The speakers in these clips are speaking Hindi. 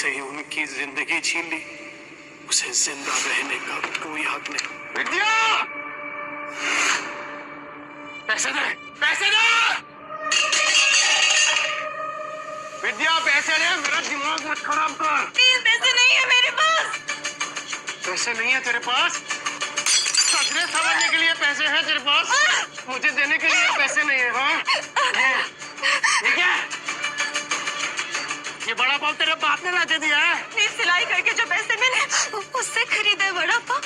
ही उनकी जिंदगी छीन ली, उसे जिंदा रहने का कोई हक नहीं। विद्या, पैसे दे, पैसे दे, विद्या पैसे दे, मेरा दिमाग मत खराब कर। प्लीज, पैसे नहीं है मेरे पास। पैसे नहीं है तेरे पास? कचरे समझने के लिए पैसे हैं तेरे पास, मुझे देने के लिए पैसे नहीं है। हाँ, ये क्या? ये बड़ा पाव तेरे बाप ने ला के दिया है? प्लीज, सिलाई करके जो पैसे मिले उससे खरीदे बड़ा पाव।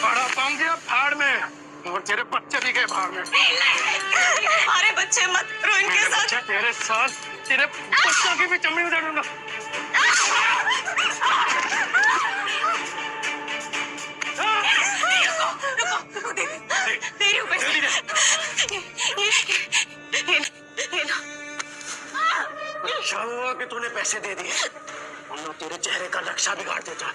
बड़ा पाव दिया फाड़ में, और तेरे बच्चे भी गए भाड़ में। हमारे बच्चे मत करो इनके साथ। तेरे साथ तेरे बच्चों की भी चमड़ी उतार दूंगा। रुको, दे रही हूँ पैसे। ये लो। अच्छा हुआ कि तूने पैसे दे दिए, वरना तेरे चेहरे का नक्शा बिगाड़ देता।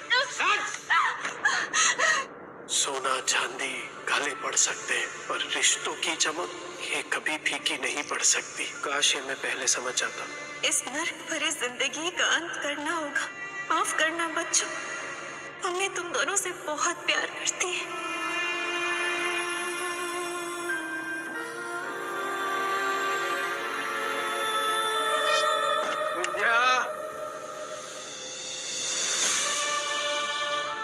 सोना चांदी काले पड़ सकते हैं, पर रिश्तों की चमक ये कभी फीकी नहीं पड़ सकती। काश ये मैं पहले समझ जाता। इस नर्क भरी जिंदगी का अंत करना होगा। माफ करना बच्चों, मम्मी तुम दोनों से बहुत प्यार करती है। विद्या,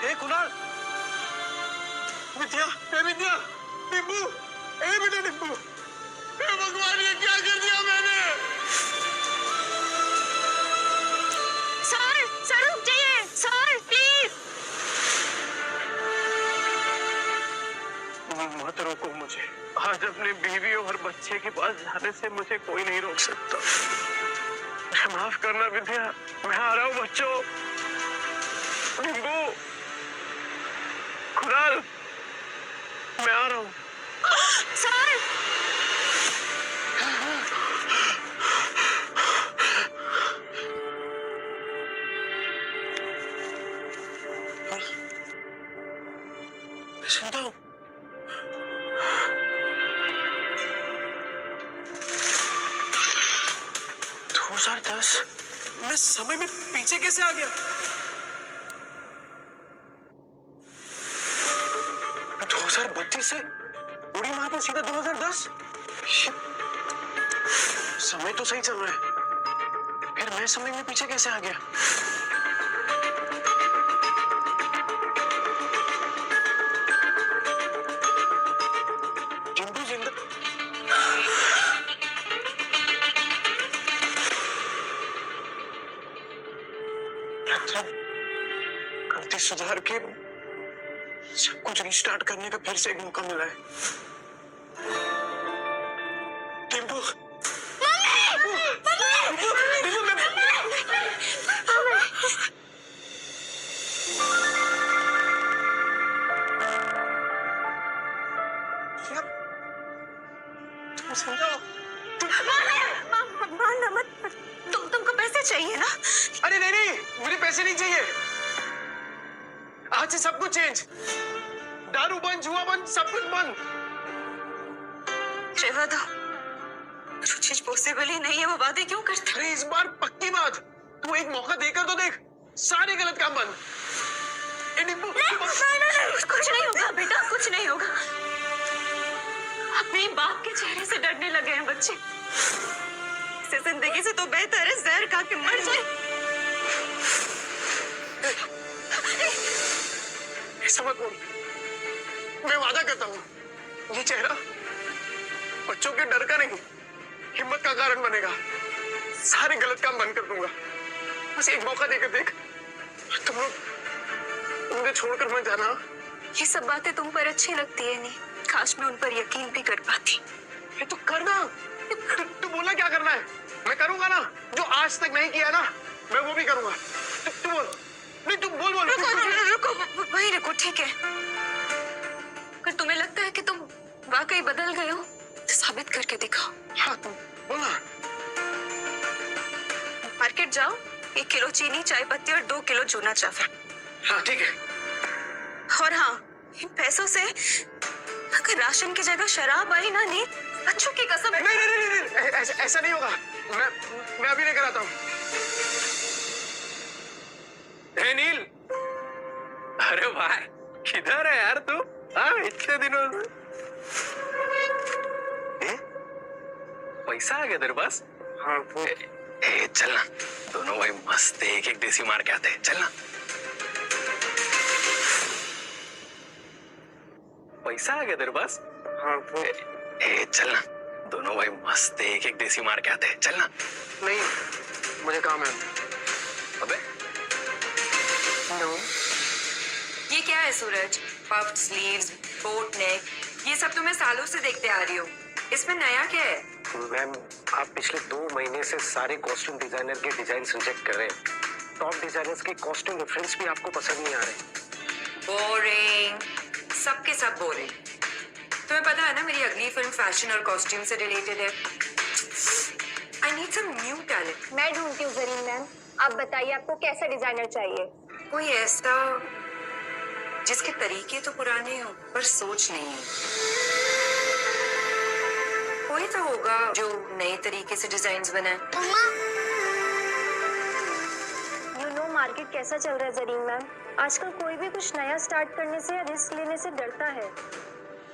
ए कुणाल, विद्या, ए विद्या, नींबू, ए बेटा नींबू, ए भगवान ये क्या कर दिया मैंने? सर रुक जाइए, सर प्लीज। मत रोको मुझे। आज अपने बीवी और बच्चे के पास जाने से मुझे कोई नहीं रोक सकता। माफ करना विद्या, मैं आ रहा हूँ बच्चों। नींबू, कुणाल, मैं आ रहा हूँ। सर मैं सुनता हूँ। मैं समय में पीछे कैसे आ गया? 2032 से उड़ी मार के सीधा 2010। समय तो सही चल रहा है, फिर मैं समय में पीछे कैसे आ गया? जिंदू जिंदा गलती सुधार के सब कुछ रिस्टार्ट करने का फिर से एक मौका मिला है। टिम्पू, तुमको पैसे चाहिए ना? अरे नहीं, मुझे पैसे नहीं चाहिए। आज से सब कुछ चेंज, दारू बंद, जुआ बंद, सब कुछ बंद। रेवा दो, जो चीज पॉसिबल ही नहीं है वो वादे क्यों करते? अरे इस बार पक्की बात, तू एक मौका देकर तो देख, सारे गलत काम बंद। कुछ नहीं होगा बेटा, कुछ नहीं होगा। अपने बाप के चेहरे से डरने लगे हैं बच्चे। इस जिंदगी से तो बेहतर है जहर खा के मर जाए। ऐसा मत बोल, मैं वादा करता हूँ ये चेहरा बच्चों के डर का नहीं, हिम्मत का कारण बनेगा। सारे गलत काम बंद कर दूंगा, बस एक मौका देकर देख। तुम लोग मुझे छोड़कर मत जाना। ये सब बातें तुम पर अच्छी लगती है नहीं, काश मैं उन पर यकीन भी कर पाती। ये तो करना, तू बोला क्या करना है, मैं करूंगा ना। जो आज तक नहीं किया ना, मैं वो भी करूंगा। तू बोल, नहीं तू बोल। रुको, वहीं रुको, ठीक है। अगर तुम्हें लगता है कि तुम वाकई बदल गए हो तो साबित करके दिखाओ। हाँ तू बोला। मार्केट जाओ, 1 किलो चीनी, चाय पत्ती और 2 किलो चूना चावल। हाँ ठीक है। और हाँ, इन पैसों से अगर राशन की जगह शराब आई ना नीत, बच्चों की कसम। नहीं, ऐसा नहीं होगा। मैं अभी लेकर आता हूँ। भाई, किधर है यार तू? हाँ, इतने दिनों से। पैसा आ गया तेरे पास? हाँ वो चलना दोनों भाई मस्त एक एक देसी मार के आते हैं, चलना। पैसा आ गया तेरे पास? हाँ वो चलना दोनों भाई मस्त एक एक देसी मार के आते हैं, चलना। नहीं, मुझे काम है। अबे नो, ये क्या है सूरज? पफ स्लीव्स, बोट नेक, ये सब तो मैं सालों से देखते आ रही हूँ। इसमें नया क्या है? मैम आप पिछले 2 महीने से सारे कॉस्ट्यूम डिजाइनर के डिजाइन रिजेक्ट कर रहे हैं। टॉप डिजाइनर्स के कॉस्ट्यूम रेफरेंस भी आपको पसंद नहीं आ रहे। बोरिंग, सबके सब बोरिंग। तुम्हें पता है ना मेरी अगली फिल्म फैशन और कॉस्ट्यूम से रिलेटेड है। I need some new talent. मैं ढूंढती हूँ जरीन मैम, आप बताइए आपको कैसा डिजाइनर चाहिए? कोई ऐसा जिसके तरीके तो पुराने हो पर सोच नहीं है। कोई तो होगा जो नए तरीके से डिजाइन्स बनाए। यू नो मार्केट कैसा चल रहा है जरीन मैम? आजकल कोई भी कुछ नया स्टार्ट करने से या रिस्क लेने से डरता है।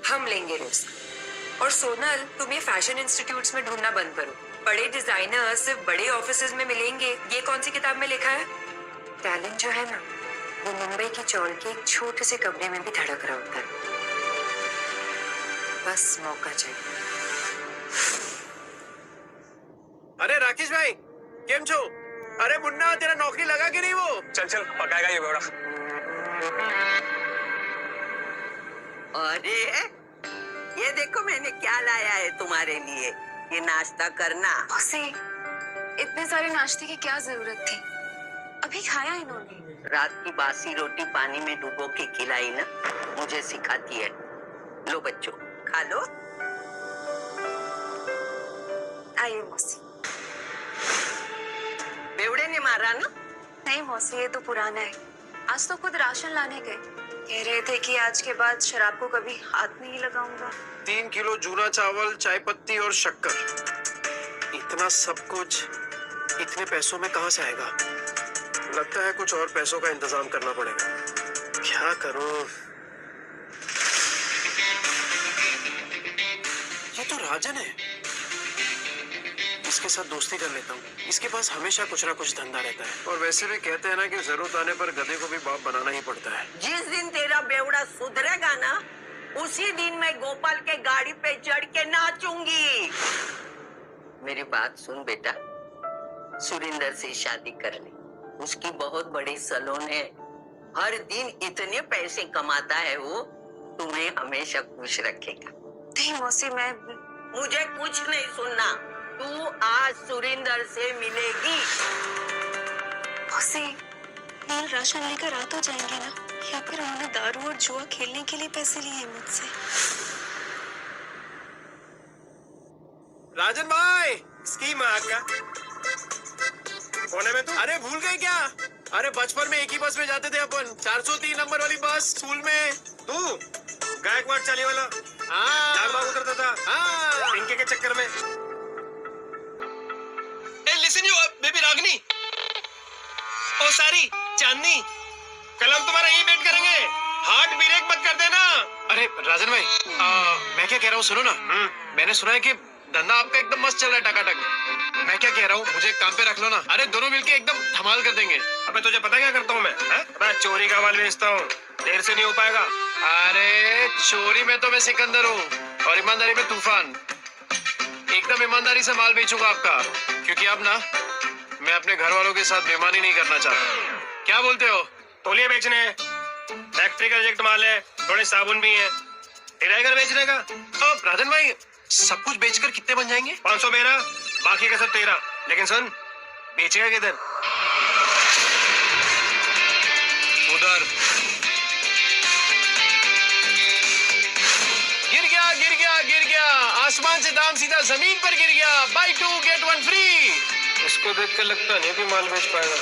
हम लेंगे रिस्क। और सोनल, तुम ये फैशन इंस्टीट्यूट्स में ढूंढना बंद करो। बड़े डिजाइनर सिर्फ बड़े ऑफिसेज में मिलेंगे, ये कौन सी किताब में लिखा है? टैलेंट जो है ना, वो मुंबई की चौल के एक छोटे से कमरे में भी धड़क रहा होता है। बस मौका चाहिए। अरे राकेश भाई, केम छो? अरे मुन्ना, तेरा नौकरी लगा कि नहीं वो? चल चल पकाएगा ये बेवड़ा। अरे ये देखो मैंने क्या लाया है तुम्हारे लिए, ये नाश्ता करना। उसे इतने सारे नाश्ते की क्या जरूरत थी? अभी खाया इन्होंने। रात की बासी रोटी पानी में डुबो के खिलाई ना, मुझे सिखाती है। लो बच्चों खा लो। आइए मौसी। बेवड़े ने मारा ना? नहीं मौसी, ये तो पुराना है। आज तो खुद राशन लाने गए, कह रहे थे कि आज के बाद शराब को कभी हाथ नहीं लगाऊंगा। 3 किलो जूना चावल, चाय पत्ती और शक्कर, इतना सब कुछ इतने पैसों में कहाँ से आएगा? लगता है कुछ और पैसों का इंतजाम करना पड़ेगा। क्या करूं? ये तो राजन है, इसके साथ दोस्ती कर लेता हूँ। इसके पास हमेशा कुछ ना कुछ धंधा रहता है। और वैसे भी कहते हैं ना कि जरूरत आने पर गधे को भी बाप बनाना ही पड़ता है। जिस दिन तेरा बेवड़ा सुधरेगा ना, उसी दिन मैं गोपाल के गाड़ी पे चढ़ के नाचूंगी। मेरी बात सुन बेटा, सुरिंदर से शादी कर ले। उसकी बहुत बड़ी सलोन है, हर दिन इतने पैसे कमाता है वो, तुम्हें हमेशा खुश रखेगा। नहीं मौसी, मैं मुझे कुछ नहीं सुनना, तू आज सुरिंदर से मिलेगी। मौसी, नील राशन लेकर आ तो जाएंगे ना? या फिर उन्होंने दारू और जुआ खेलने के लिए पैसे लिए हैं मुझसे? राजन भाई, स्कीम आ गया। कौन है मैं तू? अरे भूल गए क्या? अरे बचपन में एक ही बस में जाते थे अपन, 403 नंबर वाली बस स्कूल में। तू गायकवाड़ चाली वाला? हाँ, लालबाग उतरता था। हाँ, इनके के चक्कर में। लिसन यू बेबी रागनी, ओ सारी चांदनी, कल हम तुम्हारा यही वेट करेंगे। हार्ट ब्रेक मत कर देना। अरे राजन भाई, मैं क्या कह रहा हूँ सुनो ना। मैंने सुना है कि धंधा आपका एकदम मस्त चल रहा है, टकाटक। मैं क्या कह रहा हूँ, मुझे काम पे रख लो ना। अरे दोनों मिलके एकदम धमाल कर देंगे। अबे तुझे पता क्या करता हूँ मैं चोरी का माल बेचता हूँ, देर से नहीं हो पाएगा। अरे चोरी में तो मैं सिकंदर हूँ और ईमानदारी में तूफान। एकदम ईमानदारी से माल बेचूंगा आपका, क्योंकि अब ना मैं अपने घर वालों के साथ बेईमानी नहीं करना चाहता। क्या बोलते हो? तौलिया बेचने हैं, फैक्ट्री का रिजेक्ट माल है, थोड़े साबुन भी हैं, टिराइगर बेचने का। तो राजन भाई, सब कुछ बेचकर कितने बन जाएंगे? 500 मेरा, बाकी का सब तेरा। लेकिन सुन, बेचेगा किधर? उधर। गिर गया गिर गया गिर गया, आसमान से दाम सीधा जमीन पर गिर गया। Buy 2 get 1 free. इसको देख कर लगता नहीं कि माल बेच पाएगा।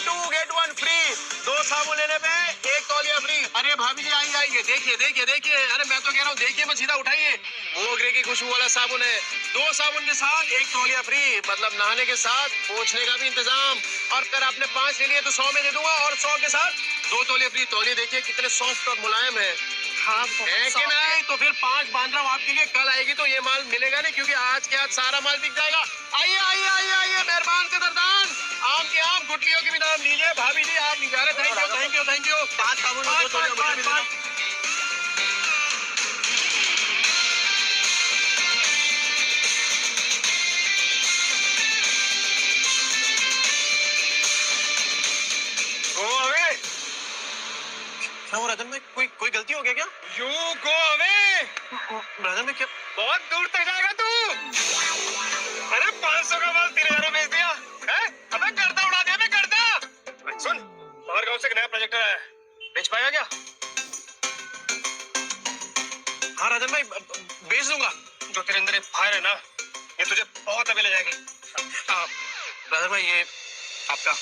2 गेट 1 फ्री, 2 साबुन लेने पे 1 तौलिया फ्री। अरे भाभी जी आइए आइए, देखिए देखिए देखिए। अरे मैं तो कह रहा हूँ देखिए मत, सीधा उठाइए। मोगरे की खुशबू वाला साबुन है, 2 साबुन के साथ 1 तौलिया फ्री, मतलब नहाने के साथ पोंछने का भी इंतजाम। और अगर आपने 5 ले लिए तो 100 में दे दूंगा, और 100 के साथ 2 तोले अपनी तौलिए देखिए कितने सॉफ्ट और मुलायम है। हाँ है कि नहीं? तो फिर 5 बांध रहा हूँ आपके लिए। कल आएगी तो ये माल मिलेगा नहीं, क्योंकि आज के आज सारा माल बिक जाएगा। आइए आइए आइए आइए मेहरबान कदरदान, आम के आम, गुटलियों के भी नाम लीजिए। भाभी जी आप नहीं जा रहे। Thank you thank you thank you. 5 साबुन और 2 तौलिया मुझे भी दे दो। Go away! क्या हुआ राजन भाई? कोई गलती हो गया क्या? You go away! राजन भाई क्या? बहुत दूर तक जाएगा तू। अरे 500 का माल 3000 में बेच दिया है? अबे गर्दा उड़ा दिया। मैं गर्दा। सुन, बाहर गांव से एक नया प्रोजेक्टर आया है, बेच पाएगा क्या? हाँ राजन भाई बेच दूंगा। जो तेरे अंदर फायर है ना, ये तुझे बहुत आगे ले जाएगी। राजन भाई ये आपका।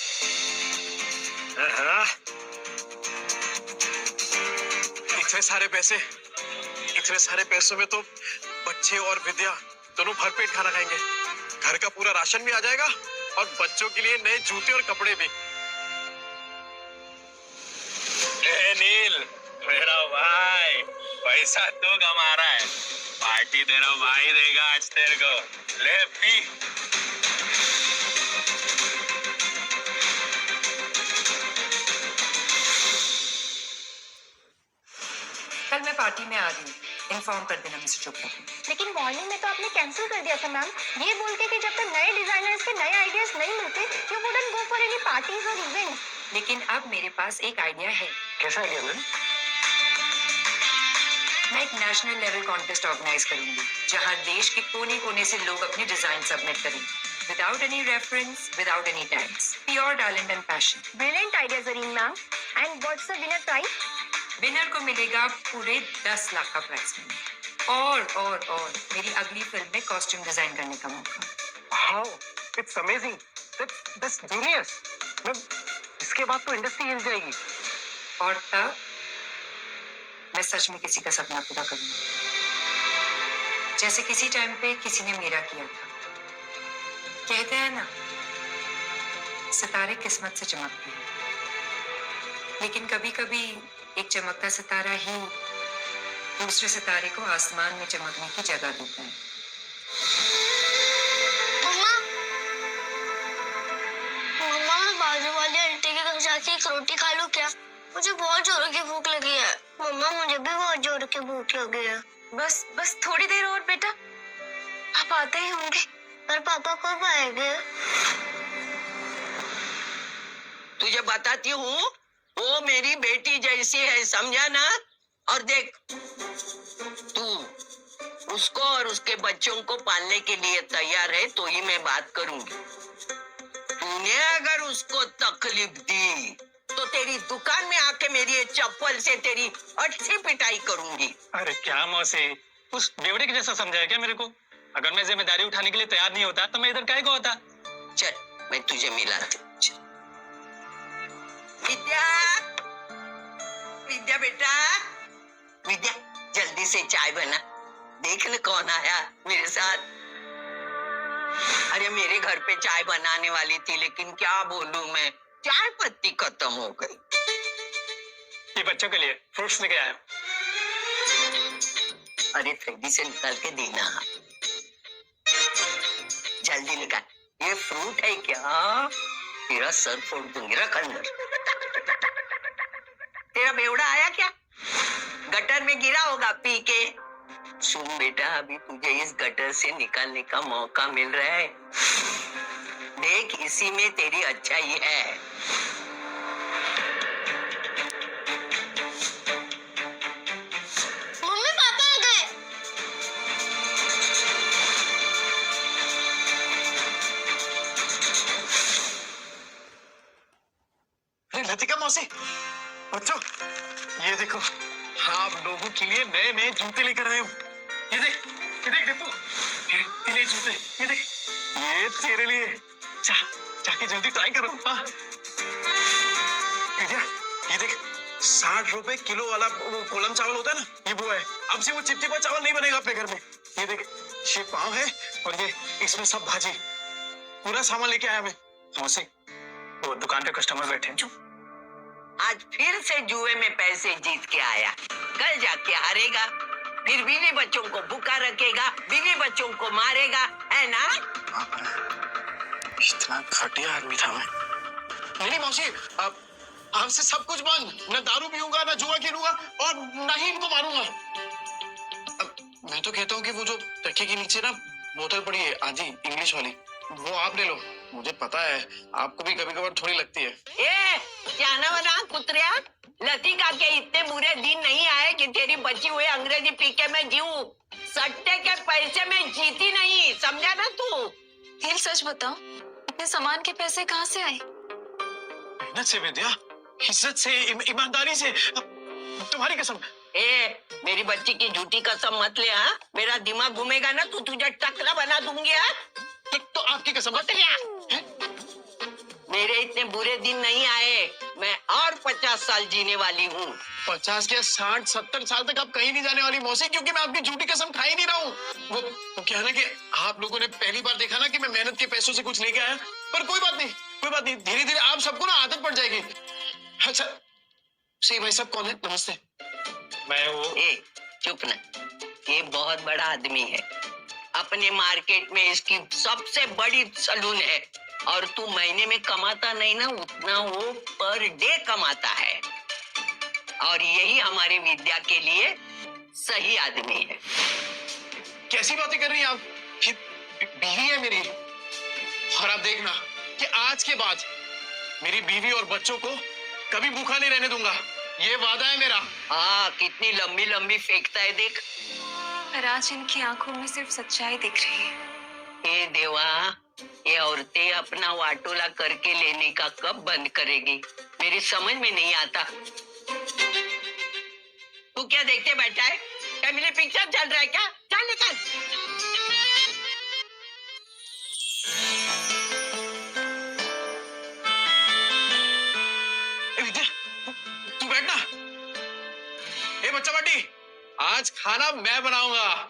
इतने सारे पैसों में तो बच्चे और विद्या दोनों भरपेट खाना खाएंगे। घर का पूरा राशन भी आ जाएगा और बच्चों के लिए नए जूते और कपड़े भी। नील मेरा भाई, पैसा तू कमा रहा है, पार्टी तेरा भाई देगा आज तेरे को। ले पी। कल मैं पार्टी में आ रही हूँ, इन्फॉर्म कर देना मिस्टर चोपड़ा को। लेकिन मॉर्निंग में तो आपने कैंसिल कर दिया था मैम, ये बोल के कि जब तक नए डिजाइनर्स के नए आइडियाज नहीं मिलते you wouldn't go for any parties और इवेंट्स। लेकिन अब मेरे पास एक आइडिया है। कैसा आइडिया मैम? मैं एक नेशनल लेवल कॉन्टेस्ट ऑर्गेनाइज करूंगी, जहां देश के कोने कोने से लोग अपने डिजाइन सबमिट करेंगे, without any reference, without any tags, pure talent and passion. Brilliant idea Zareen ma'am. And what's the winner prize? Winner को मिलेगा पूरे 10 लाख का प्राइज मनी और मेरी अगली फिल्म में कॉस्ट्यूम डिजाइन करने का मौका। How it's amazing, that's genius. Ma'am इसके बाद तो इंडस्ट्री हिल जाएगी। और तब मैं सच में किसी का सपना पूरा करूंगी, जैसे किसी टाइम पे किसी ने मेरा किया था। कहते हैं ना, सितारे किस्मत से चमकते हैं, लेकिन कभी कभी एक चमकता सितारा ही दूसरे सितारे को आसमान में चमकने की जगह देता है। मम्मा मैं बाजू वाली आंटी के घर जाके एक रोटी खा लूं क्या? मुझे बहुत जोरों की भूख लगी है। मम्मा मुझे भी बहुत जोरों की भूख लगी है। बस थोड़ी देर और बेटा, आप आते ही होंगे। पर पापा कब आएंगे? तुझे बताती हूँ, वो मेरी बेटी जैसी है, समझा ना? और देख, तू उसको और उसके बच्चों को पालने के लिए तैयार है तो ही मैं बात करूंगी। तूने अगर उसको तकलीफ दी तो तेरी दुकान में आके मेरी ये चप्पल से तेरी अच्छी पिटाई करूंगी। अरे क्या मौसी, उस बेवड़े के जैसा समझाया क्या मेरे को? अगर मैं जिम्मेदारी उठाने के लिए तैयार नहीं होता तो मैं इधर काहे को होता? चल मैं तुझे मिलाती हूँ। चल। विद्या, विद्या बेटा, विद्या जल्दी से चाय बना। देख न कौन आया मेरे साथ। अरे मेरे घर पे चाय बनाने वाली थी, लेकिन क्या बोलूं मैं, चाय पत्ती खत्म हो गई। ये बच्चों के लिए फ्रूट्स लेके आया। अरे थैली से निकाल के देना, जल्दी निकाल। ये फ्रूट है क्या? तेरा सर फोड़ दूंगी, रख अंदर। तेरा बेवड़ा आया क्या? गटर में गिरा होगा पी के। सुन बेटा, अभी तुझे इस गटर से निकालने का मौका मिल रहा है। देख, इसी में तेरी अच्छाई है। मम्मी पापा आ गए। लतिका मौसी, बच्चों ये देखो, आप लोगों के लिए नए नए जूते लेकर आए हूँ। ये देख दीपू, ये नए जूते, ये देख, ये तेरे लिए। जाके जल्दी ट्राई करो। हाँ ये देख, 60 रुपए किलो वाला वो कोलम चावल होता है ना, ये वो है। अब से वो चिपचिपा चावल नहीं बनेगा अपने घर में। ये देख, ये पाव है और ये इसमें सब भाजी, पूरा सामान लेके आया मैं। मौसी, वो दुकान पे कस्टमर बैठे हैं। आज फिर से जुए में पैसे जीत के आया, कल जाके हारेगा, फिर बीवी बच्चों को भूखा रखेगा, बीवी बच्चों को मारेगा, है ना? इतना घटिया आदमी था मैं। नहीं मौसी, अब आपसे सब कुछ बंद। न दारू पीऊंगा, न जुआ खेलूंगा और न ही इनको मारूंगा। अब मैं तो कहता हूँ कि वो जो तकिए के नीचे ना बोतल पड़ी है आधी इंग्लिश वाली, वो आप ले लो। मुझे पता है आपको भी कभी कभार थोड़ी लगती है। ए, जाना वना कुतरिया, लतिका के इतने बुरे दिन नहीं आए कि तेरी बची हुई अंग्रेजी पी के मैं जीऊं। सट्टे के पैसे में जीती नहीं, समझा ना तू? हिल सच बताओ, इतने सामान के पैसे कहाँ से आए? मेहनत से विद्या, इज्जत से, ईमानदारी से। तुम्हारी कसम। ए, मेरी बच्ची की झूठी कसम मत ले। हाँ, मेरा दिमाग घूमेगा ना तो तुझे टकला बना दूंगी। हाँ? तो आपकी कसम। मेरे इतने बुरे दिन नहीं आए, मैं और 50 साल जीने वाली हूँ। 50 के 60-70 साल तक आप कहीं नहीं जाने वाली मौसी, क्योंकि मैं आपकी झूठी कसम खा ही नहीं रहा हूँ। वो क्या है ना कि आप लोगों ने पहली बार देखा ना कि मैं मेहनत के पैसों से कुछ लेके आया, पर कोई बात नहीं, कोई बात नहीं, धीरे धीरे आप सबको ना आदत पड़ जाएगी। अच्छा सही भाई साहब कौन है? नमस्ते। मैं वो ए, चुप ना, ये बहुत बड़ा आदमी है, अपने मार्केट में इसकी सबसे बड़ी सलून है, और तू महीने में कमाता नहीं ना उतना वो पर डे कमाता है, और यही हमारे विद्या के लिए सही आदमी है। कैसी बातें कर रही हैं आप? ये बीवी है मेरी, और आप देखना कि आज के बाद मेरी बीवी और बच्चों को कभी भूखा नहीं रहने दूंगा, ये वादा है मेरा। हाँ, कितनी लंबी लंबी फेंकता है देख। पर आज इनकी आंखों में सिर्फ सच्चाई दिख रही है। ए देवा, ये औरतें अपना वाटोला करके लेने का कब बंद करेगी, मेरी समझ में नहीं आता। तू क्या देखते बैठा है? फैमिली पिक्चर चल रहा है क्या? चल निकल। ए विद्या, तू बैठना। ए बच्चा पार्टी, आज खाना मैं बनाऊंगा।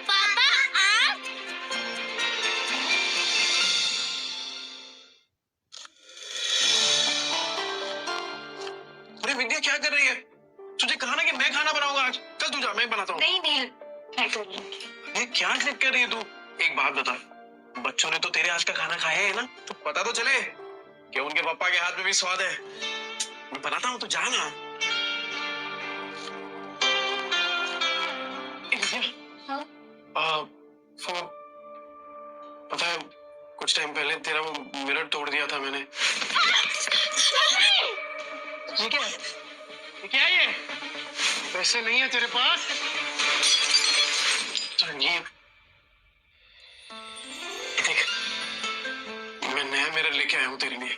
पापा आप? अरे विद्या क्या कर रही है? तुझे कहा ना कि मैं खाना बनाऊंगा आज। चल तू जा, मैं बनाता हूँ। नहीं नील, मैं कर लूंगी। ये क्या जिद कर रही है तू? एक बात बता, बच्चों ने तो तेरे हाथ का खाना खाया है ना, तो पता तो चले कि उनके पापा के हाथ में भी स्वाद है। मैं बनाता हूँ, तो जा ना। ए विद्या, हाँ? वो पता है कुछ टाइम पहले तेरा वो मिरर तोड़ दिया था मैंने। ये क्या है? ये क्या है? ये पैसे नहीं है तेरे पास? संजीव, देख, मैं नया मिरर लेके आया हूँ तेरे लिए,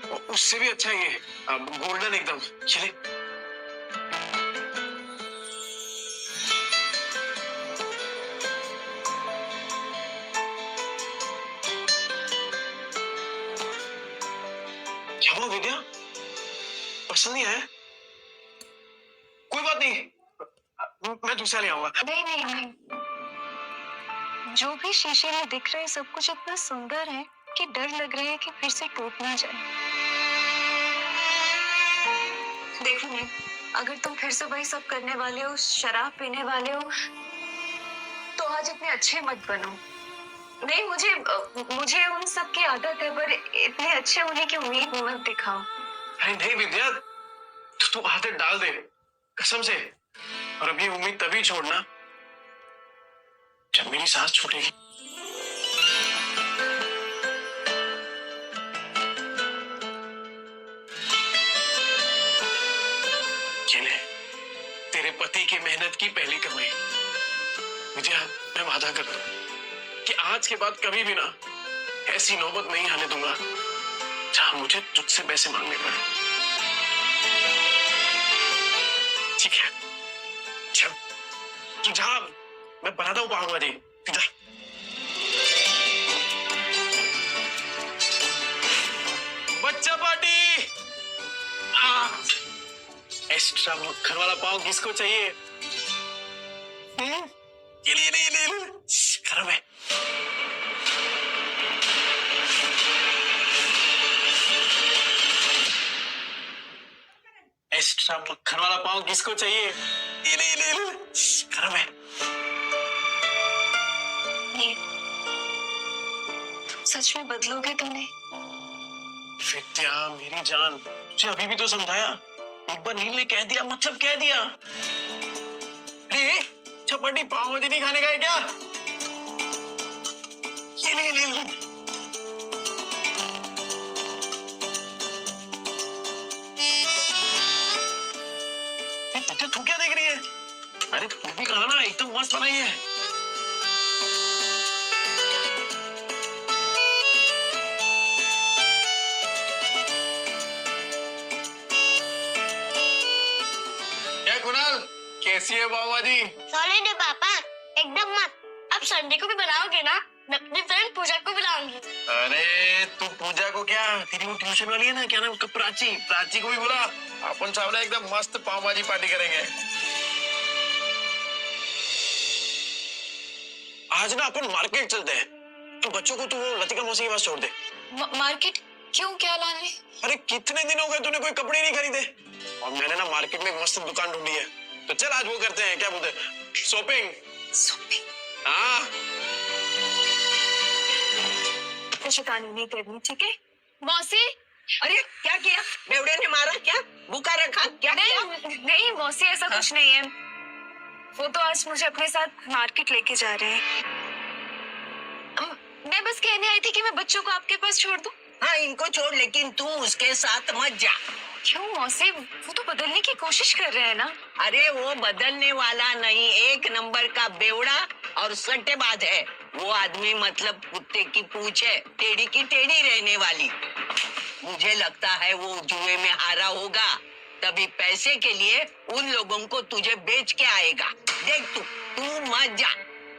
और उससे भी अच्छा ये गोल्डन एकदम। चले क्या हुआ विद्या, पसंद नहीं आया? कोई बात नहीं, मैं दूसरा ले आऊंगा। नहीं नहीं नहीं, जो भी शीशे में दिख रहा है सब कुछ इतना सुंदर है कि डर लग रहा है कि फिर से टूट ना जाए। देखो नील, अगर तुम फिर से वही सब करने वाले हो, शराब पीने वाले हो, तो आज इतने अच्छे मत बनो। नहीं, मुझे उन सब की आदत है, पर इतने अच्छे होने की उम्मीद मत दिखाओ। अरे नहीं विद्या, तू आदत डाल दे कसम से, और अभी उम्मीद तभी छोड़ना जब मेरी सांस छूटेगी। ये ले, तेरे पति की मेहनत की पहली कमाई। विद्या, मैं वादा करता हूं कि आज के बाद कभी भी ना ऐसी नौबत नहीं आने दूंगा जहां मुझे तुझसे पैसे मांगने पड़े। ठीक है, चल तू जा, मैं बनाता हूँ पाव भाजी। जा। बच्चा पार्टी, एक्स्ट्रा मक्खन वाला पाव किसको चाहिए? ये ले, गरम है। अच्छा मक्खन वाला पाव किसको चाहिए? ये ले ले ले गरम है। ये सच में बदलोगे तो नहीं? विद्या मेरी जान, तुझे अभी भी तो समझाया, एक बार नील ने कह दिया मतलब कह दिया। अरे चपाटी पाव भाजी नहीं खाने का है क्या? ये ले ले ले। तू क्या देख रही है? अरे तू भी कहा ना, एकदम मस्त बनाई है। क्या कुणाल, कैसी है पाव भाजी? सॉलिड है पापा, एकदम मस्त। अब संडे को भी बनाओगे ना? मैं अपनी फ्रेंड पूजा को बुलाऊंगी। अरे तू पूजा को क्या, तेरी वो ट्यूशन वाली है ना, क्या नाम उसका, प्राची, प्राची को भी बुला। अपन सामने एकदम मस्त पाव भाजी पार्टी करेंगे। आज ना अपन मार्केट चलते हैं, तो बच्चों को तू वो लतिका मौसी के पास छोड़ दे। मार्केट क्यों, क्या लाने? अरे कितने दिन हो गए तूने कोई कपड़े नहीं खरीदे, और मैंने ना मार्केट में एक मस्त दुकान ढूंढी है, तो चल आज वो करते हैं, क्या बोलते हैं, शॉपिंग। शॉपिंग? हाँ शिकानी नहीं करनी, ठीक है? मौसी, अरे क्या किया? बेवड़े ने मारा क्या? भूखा रखा क्या? नहीं मौसी, ऐसा कुछ नहीं है। वो तो आज मुझे अपने साथ मार्केट लेके जा रहे हैं। मैं बस कहने आई थी कि मैं बच्चों को आपके पास छोड़ दूं। हाँ इनको छोड़, लेकिन तू उसके साथ मत जा। क्यों मौसी, वो तो बदलने की कोशिश कर रहे हैं ना। अरे वो बदलने वाला नहीं, एक नंबर का बेवड़ा और सट्टेबाज है वो आदमी, मतलब कुत्ते की पूंछ है, टेढ़ी की टेढ़ी रहने वाली। मुझे लगता है वो जुए में हारा होगा, तभी पैसे के लिए उन लोगों को तुझे बेच के आएगा। देख तू मत जा।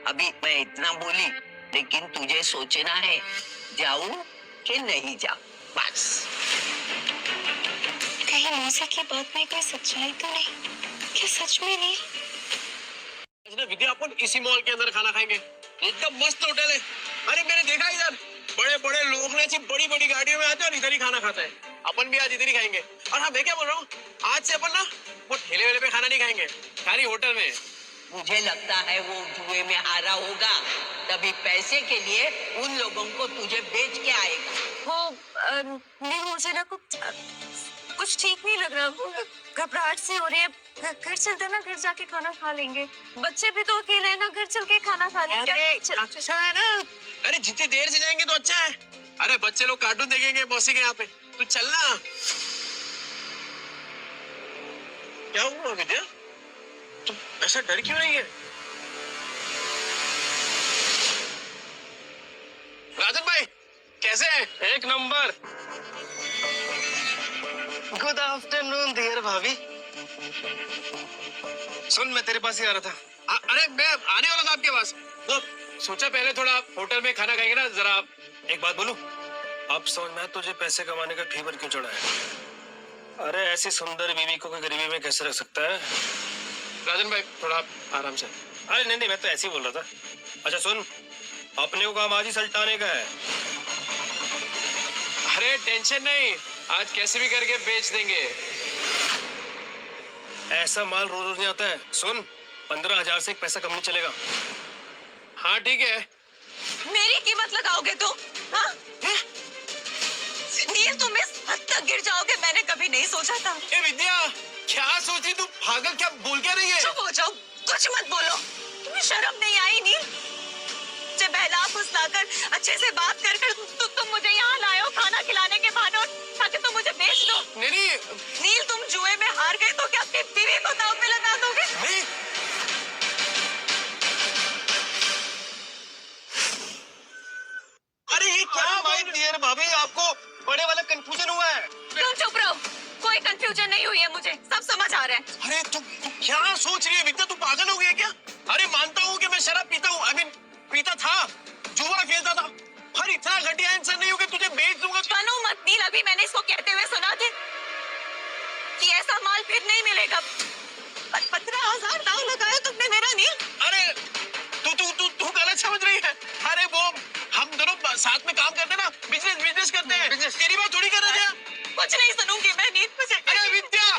अभी मैं इतना बोली, लेकिन तुझे सोचना है जाऊं कि नहीं जाऊं, बस। कहीं मौसी की बात में कोई सच्चाई तो नहीं? क्या सच में नहीं? विद्या, अपन इसी मॉल के अंदर खाना खाएंगे, एकदम मस्त होटल है। अरे मैंने देखा इधर बड़े बड़े लोग ने बड़ी बड़ी गाड़ियों में आते हैं और इधर ही खाना खाते हैं। अपन भी आज इधर ही खाएंगे। और हाँ मैं क्या बोल रहा हूँ, आज से अपन ना वो ठेले वेले पे खाना नहीं खाएंगे, खाली होटल में। मुझे लगता है वो जुए में हारा होगा, तभी पैसे के लिए उन लोगों को तुझे बेच के आएगा। वो नहीं, मुझे ना कुछ ठीक नहीं लग रहा, घबराहट सी हो रही है। घर चलते ना, घर जाके खाना खा लेंगे। बच्चे भी तो अकेले हैं ना, घर चल के खाना खा लेंगे। अच्छा है ना, अरे जितनी देर से जाएंगे तो अच्छा है। अरे बच्चे लोग कार्टून देखेंगे मौसी के यहाँ पे, तू चलना। क्या हुआ विद्या, तू ऐसा डर क्यों रही है? राजन भाई कैसे हैं? एक नंबर। गुड आफ्टरनून डियर भाभी। सुन, मैं तेरे पास ही आ रहा था। अरे मैं आने वाला था आपके पास, वो सोचा पहले थोड़ा होटल में खाना खाएंगे ना। जरा एक बात बोलूं, अब समझ में तुझे पैसे कमाने का फीवर क्यों चढ़ा है। अरे ऐसी सुंदर बीवी को कोई गरीबी में कैसे रख सकता है? राजन भाई थोड़ा आराम से। अरे नहीं, मैं तो ऐसे ही बोल रहा था। अच्छा सुन, अपने को काम आज ही सल्टाने का है। अरे टेंशन नहीं, आज कैसे भी करके बेच देंगे। ऐसा माल रोज रोज नहीं आता है। सुन, 15,000 से एक पैसा कम नहीं चलेगा। हाँ ठीक है। मेरी कीमत लगाओगे तुम? हाँ? नील तुम इस हद तक गिर जाओगे मैंने कभी नहीं सोचा था। ए विद्या, क्या सोची तू, पागल, क्या बोल क्या रही है? चुप हो जाओ, कुछ मत बोलो। तुम्हें शर्म नहीं आई? नहीं मुझे बहला फुसलाकर अच्छे से बात कर तुम मुझे यहाँ लाए हो खाना खिलाने के बहाने, ताकि तुम मुझे बेच दो। नहीं नील तुम जुए में हार गए तो क्या अपनी बीवी को दांव पे लगा दोगे? नहीं। अरे ये क्या भाई डियर भाभी, आपको बड़े वाला कंफ्यूजन हुआ है। तुम चुप रहो, कोई कंफ्यूजन नहीं हुई है, मुझे सब समझ आ रहा है। अरे तू क्या सोच रही है विद्या, तू पागल हो गई है क्या? अरे मानता हूँ कि मैं शराब पीता हूँ, आई मीन पीता था, जुआ खेलता था, पर इतना घटिया इंसान नहीं हो कि तुझे बेच दूंगा। बनो मत नील, अभी मैंने इसको कहते हुए सुना थे कि ऐसा माल फिर नहीं मिलेगा। 15,000 दांव लगाया तुमने मेरा नील। अरे तू तू तू तू गलत समझ रही है। अरे वो हम दोनों साथ में काम करते ना, बिजनेस करते हैं। तेरी बात थोड़ी कर रहे थे। कुछ नहीं सुनूंगी मैं नील, मुझे अरे विद्या,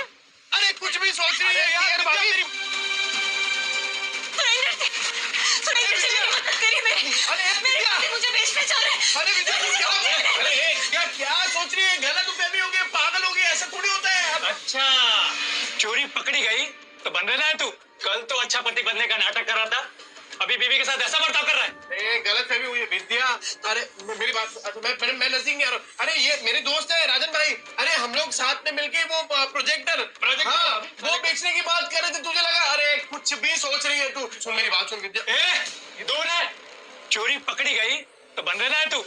अरे कुछ भी सोच रही है यार भाभी। सुरेंद्र से मेरी मदद करिए मेरे पति मुझे बेचने जा रहे हैं। अरे विद्या तू क्या, अरे क्या क्या सोच रही है? गलत फहमी हो गई, पागल हो गई, ऐसा थोड़ी होता है। अच्छा, चोरी पकड़ी गई तो बन रहा है तू। कल तो अच्छा पति बनने का नाटक कर रहा था, अभी बीवी के साथ ऐसा बर्ताव कर रहा है। गलत फहमी हुई है विद्या। अरे मेरी बात, अच्छा, मैं नजदीक नहीं आ रहा हूँ। अरे ये मेरे दोस्त है राजन भाई। अरे हम लोग साथ में मिलके वो प्रोजेक्टर हाँ, वो बेचने की बात कर रहे थे। तुझे लगा अरे कुछ भी सोच रही है तू। सुन मेरी बात सुन विद्या। दूर है, चोरी पकड़ी गई तो बन रहा है तू।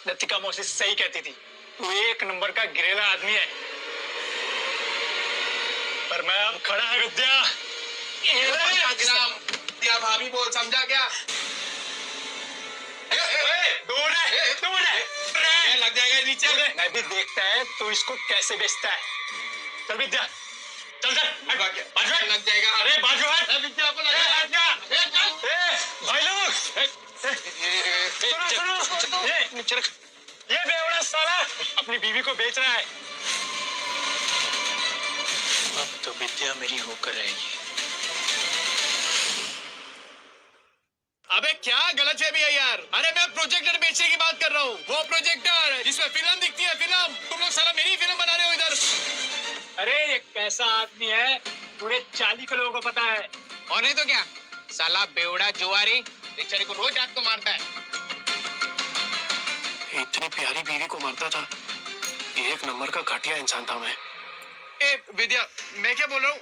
लतिका मौसी सही कहती थी, तू एक नंबर का गिरेला आदमी है। पर मैं अब खड़ा है विद्या। विद्या भाभी बोल, समझा क्या? दूर है, लग जाएगा नीचे। मैं भी देखता है तू इसको कैसे बेचता है। चल विद्या, चल बाजू लग जाएगा। अरे बाजू है विद्या को भाई लोग सुनो, नीचे रख। ये बेवड़ा साला अपनी बीवी को बेच रहा है। अब तो विद्या मेरी होकर रहेगी। अबे क्या गलत है भैया यार। अरे मैं प्रोजेक्टर बेचने की बात कर रहा हूँ, वो प्रोजेक्टर जिसमें फिल्म दिखती है। फिल्म तुम लोग साला मेरी फिल्म बना रहे हो इधर। अरे ये कैसा आदमी है, पूरे 40 के लोगों को पता है। और नहीं तो क्या, साला बेवड़ा जुआरी बेचारे को रोज रात को मारता है। इतनी प्यारी बीवी को मारता था, एक नंबर का घटिया इंसान था मैं। ए विद्या, मैं क्या बोल रहा हूँ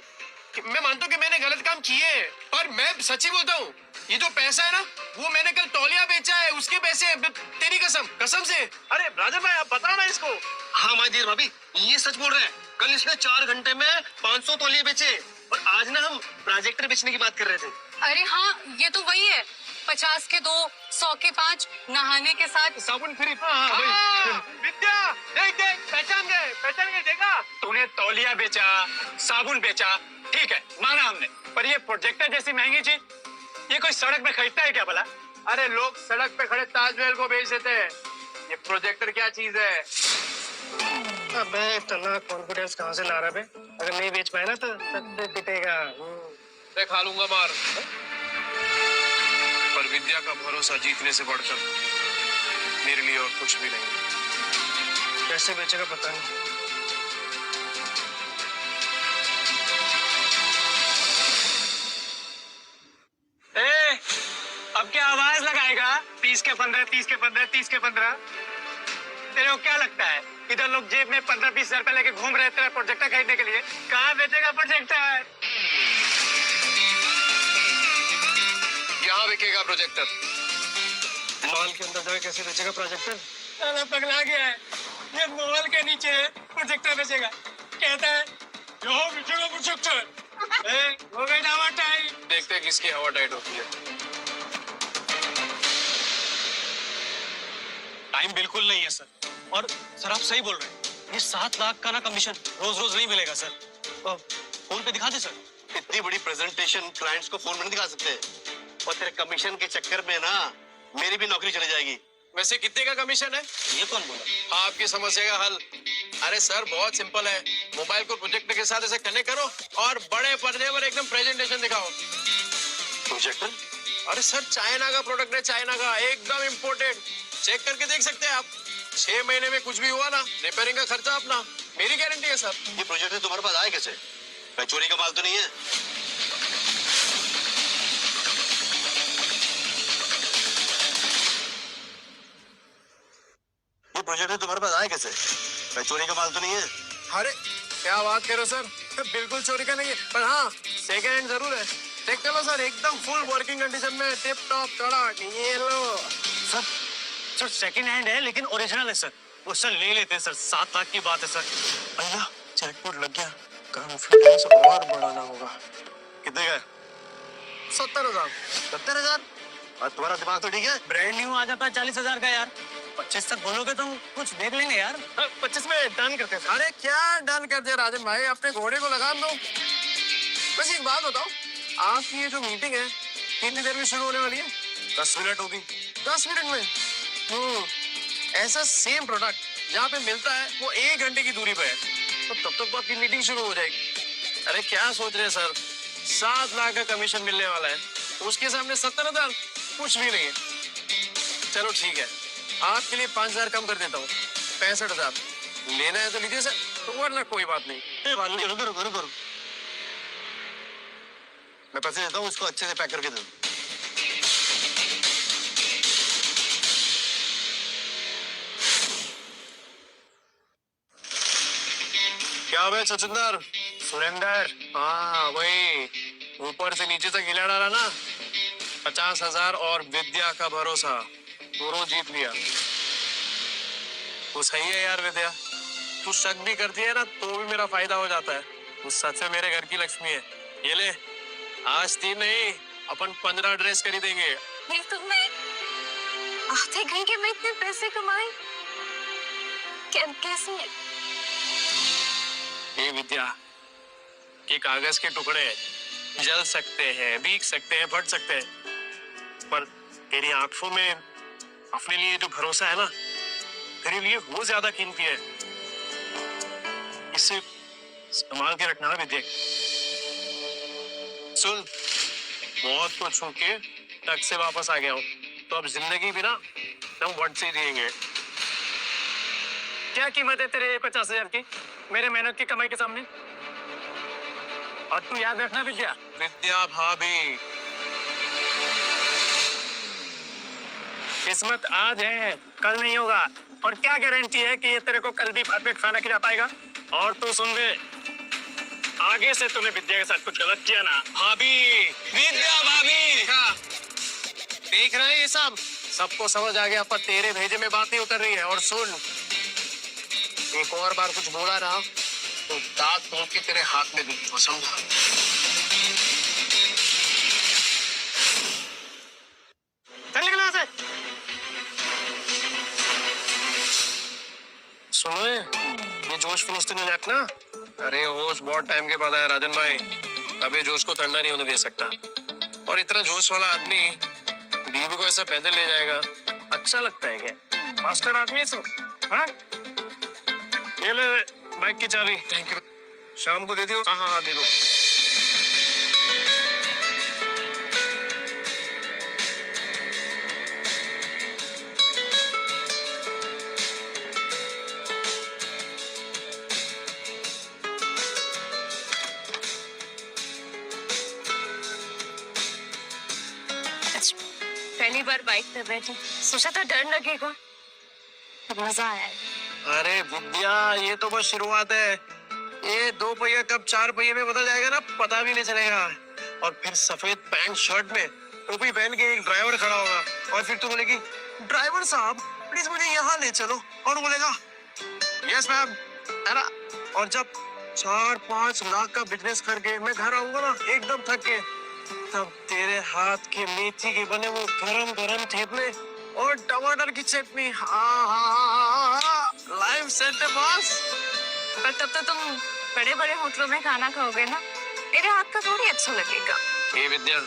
कि मैं मानता हूँ कि मैंने गलत काम किए हैं, पर मैं सच्ची बोलता हूँ, ये जो पैसा है ना, वो मैंने कल तौलिया बेचा है, उसके पैसे। तेरी कसम कसम से। अरे राजन भाई आप बताओ ना इसको। हाँ माय भाभी, ये सच बोल रहे हैं। कल इसने 4 घंटे में 500 तौलिए बेचे, और आज ना हम प्रोजेक्टर बेचने की बात कर रहे थे। अरे हाँ, ये तो वही है। 50 के 2, 100 के 5, नहाने के साथ साबुन फ्री। विद्या देख पहचान गए देखा। तूने तौलिया बेचा, साबुन बेचा, ठीक है माना हमने, पर ये प्रोजेक्टर जैसी महंगी चीज ये कोई सड़क पे खरीदता है क्या भला? अरे लोग सड़क पे खड़े ताजमहल को बेच देते हैं, ये प्रोजेक्टर क्या चीज है? अबे इतना कॉन्फिडेंस कहाँ से ला रहा है? अगर नहीं बेच पाए ना तो सबसे पिटेगा। मैं खा लूंगा मार। पर विद्या का भरोसा जीतने से बढ़कर मेरे लिए और कुछ भी नहीं। कैसे बेचेगा पता नहीं। अब क्या आवाज लगाएगा? 30 के 15, 30 के 15, 30 के 15। तेरे को क्या लगता है इधर लोग जेब में 15-20 हजार रुपए लेके घूम रहे थे प्रोजेक्टर खरीदने के लिए? कहाँ बेचेगा प्रोजेक्टर? यहाँ बिकेगा प्रोजेक्टर। मॉल के अंदर जाके कैसे बेचेगा प्रोजेक्टर? साला पगला गया है, ये मॉल के नीचे प्रोजेक्टर बेचेगा। कहता है यहाँ बेचेगा प्रोजेक्टर। हो गई ना हवा टाइट। देखते हैं किसकी हवा टाइट होती है। टाइम बिल्कुल नहीं है सर, और सर आप सही बोल रहे हैं। ये 7 लाख का ना कमीशन रोज रोज नहीं मिलेगा सर। फोन पे दिखा दे सर। इतनी बड़ी प्रेजेंटेशन क्लाइंट्स को फोन में नहीं दिखा सकते, और तेरे कमीशन के चक्कर में ना मेरी भी नौकरी चली जाएगी। वैसे कितने का कमीशन है? ये कौन बोला? आपकी समस्या का हल। अरे सर बहुत सिंपल है, मोबाइल को प्रोजेक्टर के साथ ऐसे कनेक्ट करो और बड़े पर्दे पर एकदम प्रेजेंटेशन दिखाओ। प्रोजेक्टर? अरे सर चाइना का प्रोडक्ट है, चाइना का, एकदम इम्पोर्टेड। चेक करके देख सकते हैं आप। 6 महीने में कुछ भी हुआ ना, रिपेयरिंग का खर्चा अपना, मेरी गारंटी है सर। ये प्रोजेक्टर तुम्हारे पास आए कैसे? भाई चोरी का माल तो नहीं है? ये प्रोजेक्टर तुम्हारे पास आए कैसे? भाई चोरी का माल तो नहीं है? अरे क्या बात कर रहे हो सर, बिल्कुल चोरी का नहीं है, पर हाँ सेकेंड हैंड जरूर है। देख लो सर, एकदम फुल वर्किंग कंडीशन में, टिप टॉप कड़क। ये लो सर। सर सेकेंड हैंड है लेकिन ओरिजिनल है सर। वो सर ले लेते हैं सर, 7 लाख की बात है सर। अल्लाह जैकपॉट लग गया, कॉन्फिडेंस और बढ़ाना होगा। कितने का? 70,000। 70,000? और तुम्हारा दिमाग तो ठीक है? ब्रांड न्यू आ जाता है 40,000 का यार। 25 तक बोलोगे तो कुछ देख लेंगे यार। 25 में डन करते हैं। अरे क्या डन कर दिया राजन भाई, अपने घोड़े को लगाम दो। बस एक बात बताओ, आपकी ये जो मीटिंग है कितनी देर में शुरू होने वाली है? 10 मिनट होगी। 10 मिनट में? ऐसा सेम प्रोडक्ट जहाँ पे मिलता है वो 1 घंटे की दूरी पे है, तो तब तक आपकी मीटिंग शुरू हो जाएगी। अरे क्या सोच रहे हैं सर, 7 लाख का कमीशन मिलने वाला है, उसके सामने 70,000 कुछ भी नहीं है। चलो ठीक है, आपके लिए 5,000 कम कर देता हूँ, 65,000 लेना है तो लीजिए सर, वरना कोई बात नहीं। रुको। मैं पैसे देता हूँ, उसको अच्छे से पैक करके दे दो। क्या भाई सचिंदर? सुरेंदर? हाँ वही, ऊपर से नीचे तक हिला डाला ना। 50,000 और विद्या का भरोसा, दोनों जीत लिया। वो सही है यार विद्या, तू शक भी करती है ना तो भी मेरा फायदा हो जाता है। तू सच में मेरे घर की लक्ष्मी है। ये ले, आज 3 नहीं, अपन 15 ड्रेस खरीदेंगे। ये तुमने आधे घंटे में इतने पैसे कमाए? कैसे? ये विद्या, ये कागज के टुकड़े जल सकते हैं, भीग सकते हैं, फट सकते हैं, पर तेरी आंखों में अपने लिए जो भरोसा है ना, तेरे लिए वो ज्यादा कीमती है। इसे संभाल के रखना विद्या। सुन, मौत को छू के टक से वापस आ गया हूँ, तो अब जिंदगी भी ना हम वट से जिएंगे। क्या कीमत है तेरे 50,000 की मेरे मेहनत की कमाई के सामने? और तू याद रखना विद्या, विद्या भाभी, किस्मत आज है कल नहीं होगा, और क्या गारंटी है कि ये तेरे को कल भी परफेक्ट खाना खिला पाएगा? और तू सुन ले, आगे से तूने विद्या के साथ कुछ गलत किया ना, भाभी, विद्या भाभी, देख रहे हैं ये सबको समझ आ गया, पर तेरे भेजे में बात नहीं उतर रही है। और सुन, एक और बार कुछ बोला ना तो दांत तोड़ के तेरे हाथ में दूंगा, समझा? चल निकल यहाँ से। सुनो, ये जोश फिनिश हो जाता ना, अरे होश बहुत टाइम के बाद आया राजन भाई, अभी जोश को ठंडा नहीं होने दे सकता। और इतना जोश वाला आदमी बीवी को ऐसा पैदल ले जाएगा, अच्छा लगता है क्या? मास्टर आदमी है सब। हाँ, ये ले बाइक की चाबी। Thank you. शाम को दे दियो। हाँ दे दो। पहली बार बाइक पे बैठी, सोचा था डर लगेगा, मजा आया। अरे विद्या, ये तो बस शुरुआत है, ये 2 पहिया कब 4 पहिए में बदल जाएगा ना, पता भी नहीं चलेगा। और फिर सफेद पैंट शर्ट में टोपी पहन के एक ड्राइवर खड़ा होगा, और फिर तू बोलेगी, ड्राइवर साहब प्लीज मुझे यहाँ ले चलो, और बोलेगा यस मैम, है ना? और जब 4-5 लाख का बिजनेस करके मैं घर आऊंगा ना एकदम थक के, तब तेरे हाथ के मेथी के बने वो गरम गरम थेपले और टमाटर की चटनी, लाइव सेट है बॉस। पर तब तो तुम बड़े बड़े होटलों में खाना खाओगे ना, तेरे हाथ का थोड़ी अच्छा लगेगा। ये विद्या,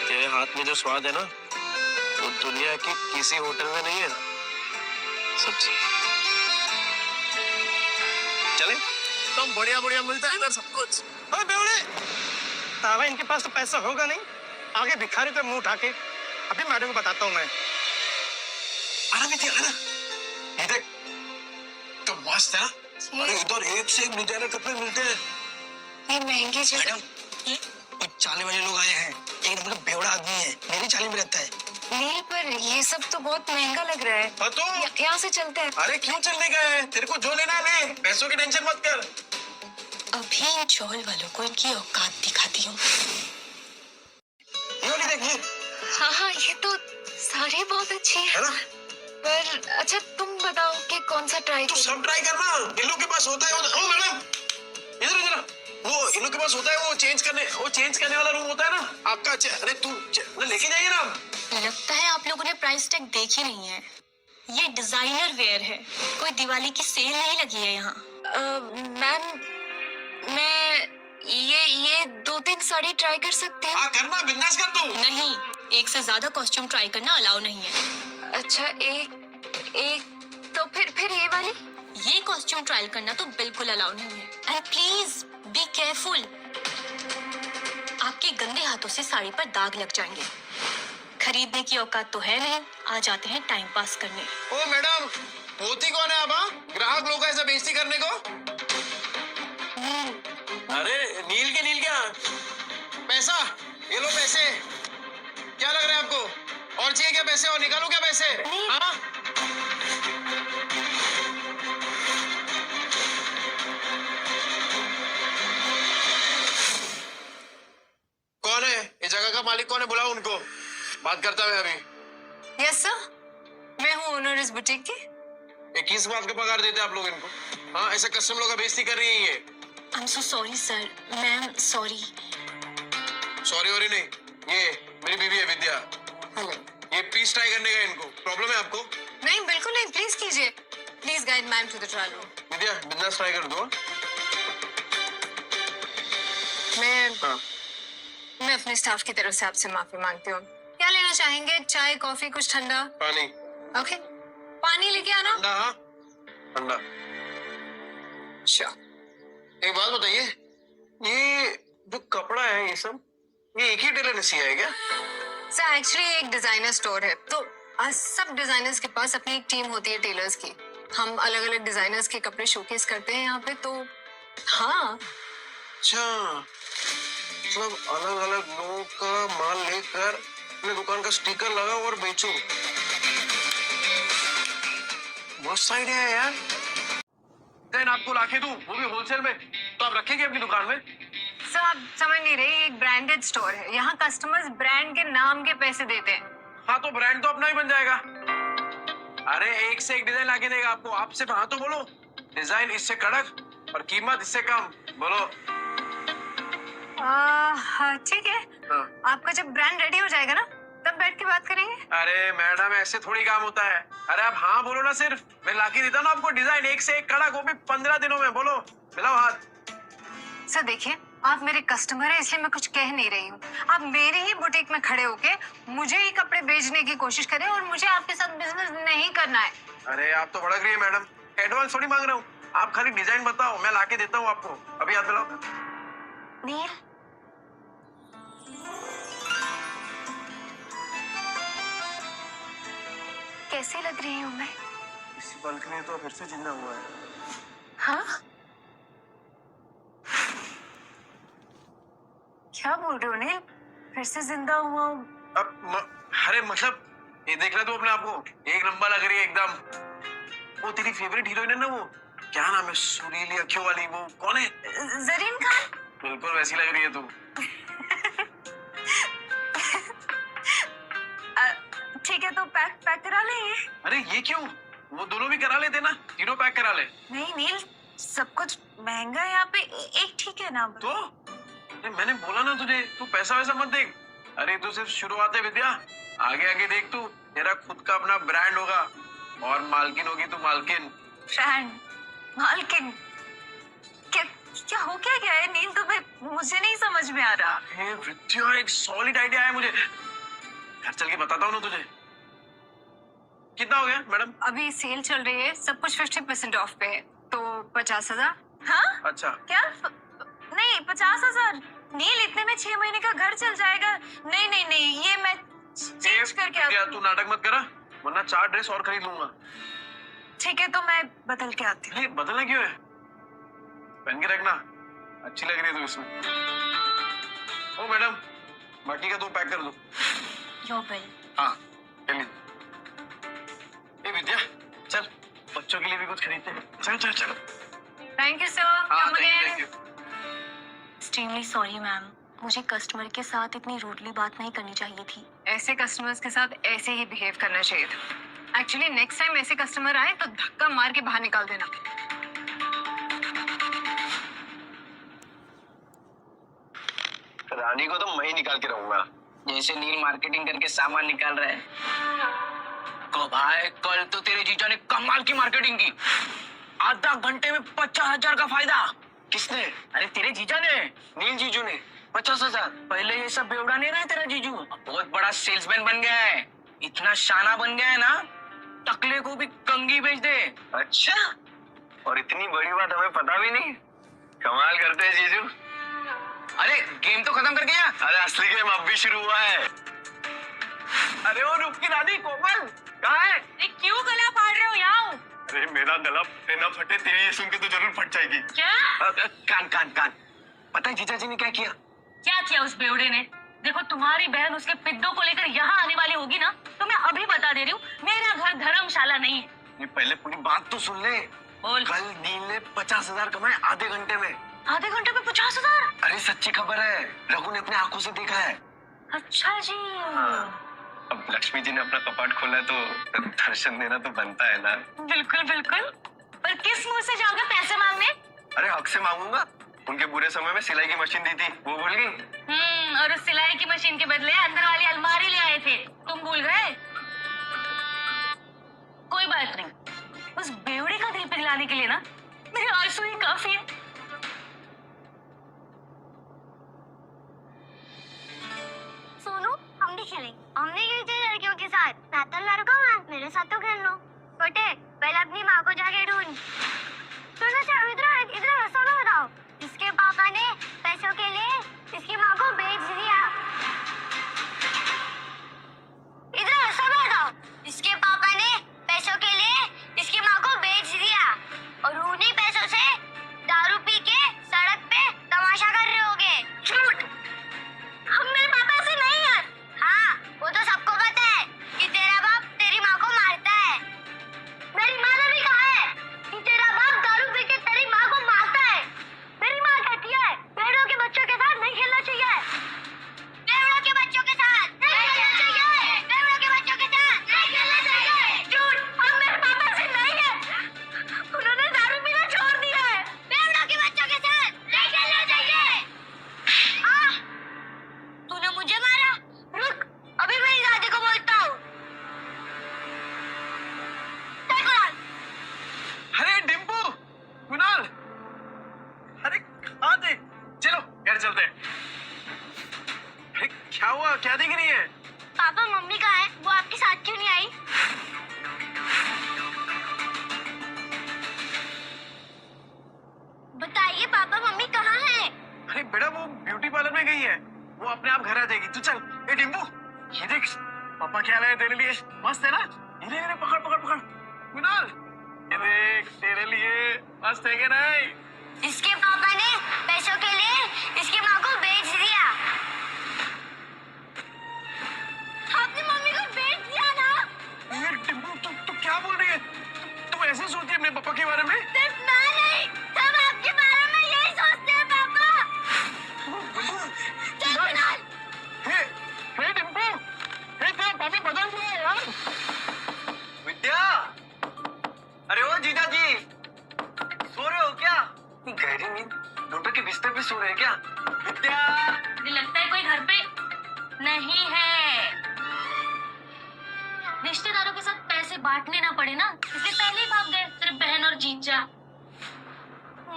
तेरे हाथ में जो स्वाद है ना, वो दुनिया के किसी होटल में नहीं है। सच चले, तुम बढ़िया बढ़िया मिलता है इधर सब कुछ। अरे बेवड़े, तावा इनके पास तो पैसा होगा नहीं, आगे भिखारी पे मुंह उठा के, अभी मैडम को बताता हूँ मैं। आना विद्या, आना, ये देख, तो मस्त है ना? अरे इधर एक से एक डिजाइनर कपड़े मिलते हैं। ये महंगे जो मैडम, कुछ चाले वाले लोग आए हैं, एक नंबर का बेवड़ा आदमी है, मेरी चाली में रहता है। नहीं, पर ये सब तो बहुत महंगा लग रहा है। तो यहाँ से चलते हैं। अरे क्यों चलने का है? तेरे को जो लेना है ले, पैसों की टेंशन मत कर। अभी इन चौल वालों को इनकी औकात दिखाती हूँ। ये वाली देख, ये हाँ, ये तो साड़ी बहुत अच्छी है ना? पर अच्छा तुम बताओ कि कौन सा ट्राई तू करूं? सब ट्राई करना, इन लोग के पास होता है। ओ मैडम, इधर इधर, वो इन लोग के पास होता है, वो चेंज करने वाला रूम होता है ना आपका। अरे तू लेके जाइए ना। लगता है आप लोगों ने प्राइस टैग देखी नहीं है, ये डिजाइनर वेयर है, कोई दिवाली की सेल नहीं लगी है यहाँ। मैम, मैं ये 2-3 साड़ी ट्राई कर सकती हूँ? हाँ करना, बिंदास कर तू। नहीं, एक से ज्यादा कॉस्ट्यूम ट्राई करना अलाउ नहीं है। अच्छा, एक तो फिर ये वाली? ये कॉस्ट्यूम ट्रायल करना तो बिल्कुल अलाउ नहीं है। एंड प्लीज बी केयरफुल, आपके गंदे हाथों से साड़ी पर दाग लग जाएंगे। खरीदने की औकात तो है नहीं, आ जाते हैं टाइम पास करने। ओ मैडम, होती कौन है आप? हाँ? ग्राहक लोग ऐसा बेइज्जती करने को? अरे नील क्या? पैसा, ये लो पैसे। क्या लग रहा है आपको? और चाहिए क्या पैसे? और निकालू क्या पैसे? हाँ? कौन है ये जगह का मालिक? कौन है? बुलाओ उनको, बात करता है अभी। यस सर, मैं हूँ ओनर इस बुटीक की। 21 बात का पगार देते आप लोग इनको? हाँ, ऐसे कस्टमर लोग का बेइज्जती कर रही है ये। I am so sorry sir, ma'am sorry. Sorry worry नहीं, ये मेरी बीवी है विद्या। ये पीस ट्राई करने का इनको प्रॉब्लम है आपको? नहीं बिल्कुल नहीं, प्लीज कीजिए। Please guide ma'am to the trial room. Vidya business try कर दो। मैं अपने स्टाफ की तरफ से आपसे माफी मांगती हूँ। क्या लेना चाहेंगे? चाय, कॉफी, कुछ ठंडा? पानी। ओके, पानी लेके आना। ठंडा? हाँ ठंडा। अच्छा, एक बात बताइए, ये जो कपड़ा है ये सब, ये एक ही टेलर ने सिया है क्या? सर एक्चुअली एक डिजाइनर स्टोर है, तो सब डिजाइनर्स के पास अपनी एक टीम होती है टेलर्स की। हम अलग अलग डिजाइनर्स के कपड़े शोकेस करते हैं यहाँ पे, तो हाँ। अच्छा, मतलब अलग अलग लोगों का माल लेकर अपने दुकान का स्टिकर लगाओ और बेचो। मस्त आइडिया है यार। देन आपको लाके दूं, वो भी होलसेल में, तो आप रखेंगे अपनी दुकान में? सर आप समझ नहीं रहे, ये एक ब्रांडेड स्टोर है। यहाँ कस्टमर्स ब्रांड के नाम के पैसे देते हैं। हाँ तो ब्रांड तो अपना ही बन जाएगा। अरे एक से एक डिजाइन लाके देगा आपको। आप सिर्फ हाँ तो बोलो, डिजाइन इससे कड़क और कीमत इससे कम। बोलो। ठीक है, हाँ। आपका जब ब्रांड रेडी हो जाएगा ना, तब बैठ के बात करेंगे। अरे मैडम ऐसे थोड़ी काम होता है। अरे आप हाँ बोलो ना, सिर्फ मैं लाके देता हूँ आपको डिजाइन एक से एक कड़क, वो भी 15 दिनों में। बोलो, मिलाओ हाथ। सर देखिए, आप मेरे कस्टमर हैं इसलिए मैं कुछ कह नहीं रही हूँ। आप मेरी ही बुटीक में खड़े होके मुझे ही कपड़े बेचने की कोशिश करें और मुझे आपके साथ बिजनेस नहीं करना है। अरे आप तो भड़क रही है मैडम, एडवांस थोड़ी मांग रहा हूँ। आप खाली डिजाइन बताओ, मैं लाके देता हूँ आपको। अभी हाथ मिलाओ। नील, कैसी लग रही हूँ मैं? इसी बल्क ने तो फिर से जिंदा हुआ है। हाँ, क्या बोल रहे हो नील? फिर से जिंदा हुआ हूँ? अरे मतलब ये देख रहा तू अपने आप को, एक नंबर लग रही है एकदम। वो तेरी फेवरेट हीरोइन है ना, वो क्या नाम है, सुरीली अखियों वाली, वो कौन है? जरीन खान। बिल्कुल वैसी लग रही है तू। ठीक है तो पैक करा ले ये। अरे ये क्यों? वो दोनों भी करा लेते ना, तीनों पैक करा ले। नहीं नील, सब कुछ महंगा है यहाँ पे, एक ठीक है ना? तो अरे मैंने बोला ना तुझे, तू पैसा वैसा मत देख। अरे तू सिर्फ शुरुआत है विद्या, आगे आगे देख तू, तेरा खुद का अपना ब्रांड होगा और मालकिन होगी तू, मालकिन। ब्रांड, मालकिन, क्या क्या हो क्या गया है नील? तुम्हें मुझे नहीं समझ में आ रहा। हे विद्या, एक सॉलिड आइडिया है मुझे, घर चल के बताता हूँ ना तुझे। कितना हो गया मैडम? अभी सेल चल रही है, सब कुछ 50% ऑफ पे है, तो 50,000। हाँ अच्छा क्या? नहीं 50,000 नील, इतने में 6 महीने का घर चल जाएगा। नहीं नहीं नहीं, ये मैं चेंज करके क्या तू नाटक मत करा, वरना 4 ड्रेस और खरीद लूंगा। ठीक है तो मैं बदल के आती हूँ। नहीं बदलना क्यों है, पहन के रखना, अच्छी लग रही है तू इसमें। ओ मैडम, बाकी का तो पैक कर दो। Your bill. हाँ चलिए। ए विद्या चल, बच्चों के लिए भी कुछ खरीदते हैं। चल चल चल। थैंक यू सर, हाँ कम thank again. You. Extremely sorry ma'am, मुझे कस्टमर के साथ इतनी रूडली बात नहीं करनी चाहिए थी। ऐसे कस्टमर्स के साथ ऐसे ही बिहेव करना चाहिए था। एक्चुअली नेक्स्ट टाइम ऐसे कस्टमर आए तो धक्का मार के बाहर निकाल देना। रानी को तो मैं ही निकाल के रहूंगा, जैसे नील मार्केटिंग करके सामान निकाल रहा है। को भाई, कल तो तेरे जीजा ने कमाल की मार्केटिंग की, आधा घंटे में 50,000 का फायदा। किसने? अरे तेरे जीजा ने, नील जीजू ने 50,000। पहले ये सब बेवड़ा नहीं रहा तेरा जीजू, बहुत बड़ा सेल्समैन बन गया है, इतना शाना बन गया है ना, टकले को भी कंगी बेच दे। अच्छा और इतनी बड़ी बात हमें पता भी नहीं। कमाल करते हैं जीजू। अरे गेम तो खत्म कर दिया। अरे असली गेम अब भी शुरू हुआ है। अरे वो रूप की रानी कोमल कहाँ है? क्यों गला फाड़ रहे हो? यहाँ अरे मेरा गला ना फटे, तेरी ये सुन के तो जरूर फट जाएगी। क्या कान कान कान। पता है जीजा जी ने क्या किया? क्या किया उस बेवड़े ने? देखो तुम्हारी बहन उसके पिद्दों को लेकर यहाँ आने वाली होगी ना, तो मैं अभी बता दे रही हूँ, मेरा घर धर्मशाला नहीं है। ये पहले पूरी बात तो सुन ले। बोल। कल नील ने 50,000 कमाए आधे घंटे में। आधे घंटे में 50,000? अरे सच्ची खबर है, रघु ने अपने आंखों से देखा है। अच्छा जी। अब लक्ष्मी जी ने अपना कपाट खोला है तो दर्शन देना तो बनता है ना। बिल्कुल बिल्कुल। पर किस मुंह से जाओगे पैसे मांगने? अरे हक से मांगूंगा। उनके बुरे समय में सिलाई की मशीन दी थी, वो भूल गई? और उस सिलाई की मशीन के बदले अंदर वाली अलमारी ले आए थे, तुम भूल गए? कोई बात नहीं, उस बेवड़े का दिल पिघलाने के लिए ना मेरे आंसू ही काफी है। सोनू, हम भी खेलेंगे। हमने क्यों चाहिए लड़कियों के साथ? मैं तो लड़का हूँ, मेरे साथ तो खेल लो। छोटे, पहले अपनी माँ को जाके ढूंढ। सुनो, इधर ऐसा ना बताओ। इसके पापा ने पैसों के लिए इसकी माँ को बेच दिया। इधर ऐसा ना बताओ। इसके पापा ने पैसों के लिए इसकी माँ को बेच दिया और उन्हीं पैसों से दारू पी के सड़क पे तमाशा कर रहे होगे। झूठ। हम मेरे पापा से नहीं है। हाँ, वो तो सबको पता है कि तेरा बाप तेरी माँ को मारता है। मेरी माँ ने भी कहा है कि तेरा बाप दारू पी के तेरी माँ को मारता है। मेरी माँ कहती है भेड़ों के बच्चों के साथ नहीं खेलना चाहिए। भेड़ों के बच्चों के साथ नहीं खेलना चाहिए। भेड़ों के बच्चों के साथ नहीं खेलना चाहिए। झूठ। हम मेरे पापा से नहीं है। उन्होंने दारू पीना छोड़ दिया है। भेड़ों के बच्चों के साथ नहीं खेलना चाहिए। तूने मुझे मारा? रुक, अभी मेरी दादी को बोलता हूँ। अरे डिम्पू, कुणाल, अरे कहाँ थे? चलो घर चलते हैं। अरे क्या हुआ, क्या दिख रही है? पापा मम्मी कहाँ है? वो आपके साथ क्यों नहीं आई? बताइए पापा मम्मी कहाँ है? अरे बेटा वो ब्यूटी पार्लर में गई है, वो अपने आप घर आ जाएगी। तू चल। ए डिम्पू, ये देख पापा क्या लाए तेरे लिए, मस्त है ना? ये पकड़ पकड़ पकड़। कुणाल, ये देख तेरे लिए मस्त है कि नहीं? इसके पापा ने पैसों के लिए इसकी माँ को बेच दिया। आपने मम्मी को बेच दिया ना? ये डिम्पू तू क्या बोल रही है? तू ऐसे सोचती है अपने पापा के बारे में? सिर्फ मैं नहीं, सब आपके बारे में यही सोचते हैं पापा। चल कुणाल। हे डिम्पू, हे तेरा पापा बदल गया है यार। विद्या, अरे ओ जीजा जी, सो रहे हो क्या? गहरी नींद, डॉक्टर के बिस्तर पे सो रहे हैं क्या? विद्या, मुझे लगता है कोई घर पे नहीं है। रिश्तेदारों के साथ पैसे बांटने ना पड़े ना, इसलिए पहले ही भाग गए सिर्फ बहन और जीजा।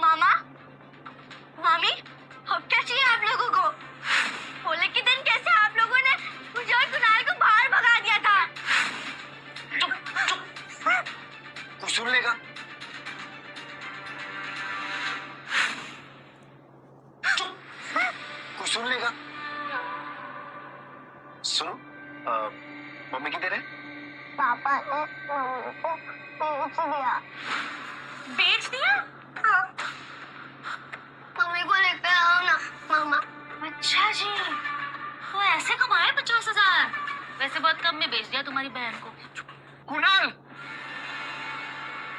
मामा, मामी, अब क्या चाहिए आप लोगों को? होली के दिन कैसे आप लोगों ने मुझे और कुणाल को बाहर भगा दिया था? कुछ सुन लेगा? कुछ सुन लेगा? सुनो, मम्मी किधर है? पापा ने मम्मी को बेच दिया। बेच दिया? हाँ। मम्मी को लेकर आओ ना मामा। अच्छा जी, तो ऐसे कमाए 50,000? वैसे बहुत कम में बेच दिया तुम्हारी बहन को। कुणाल,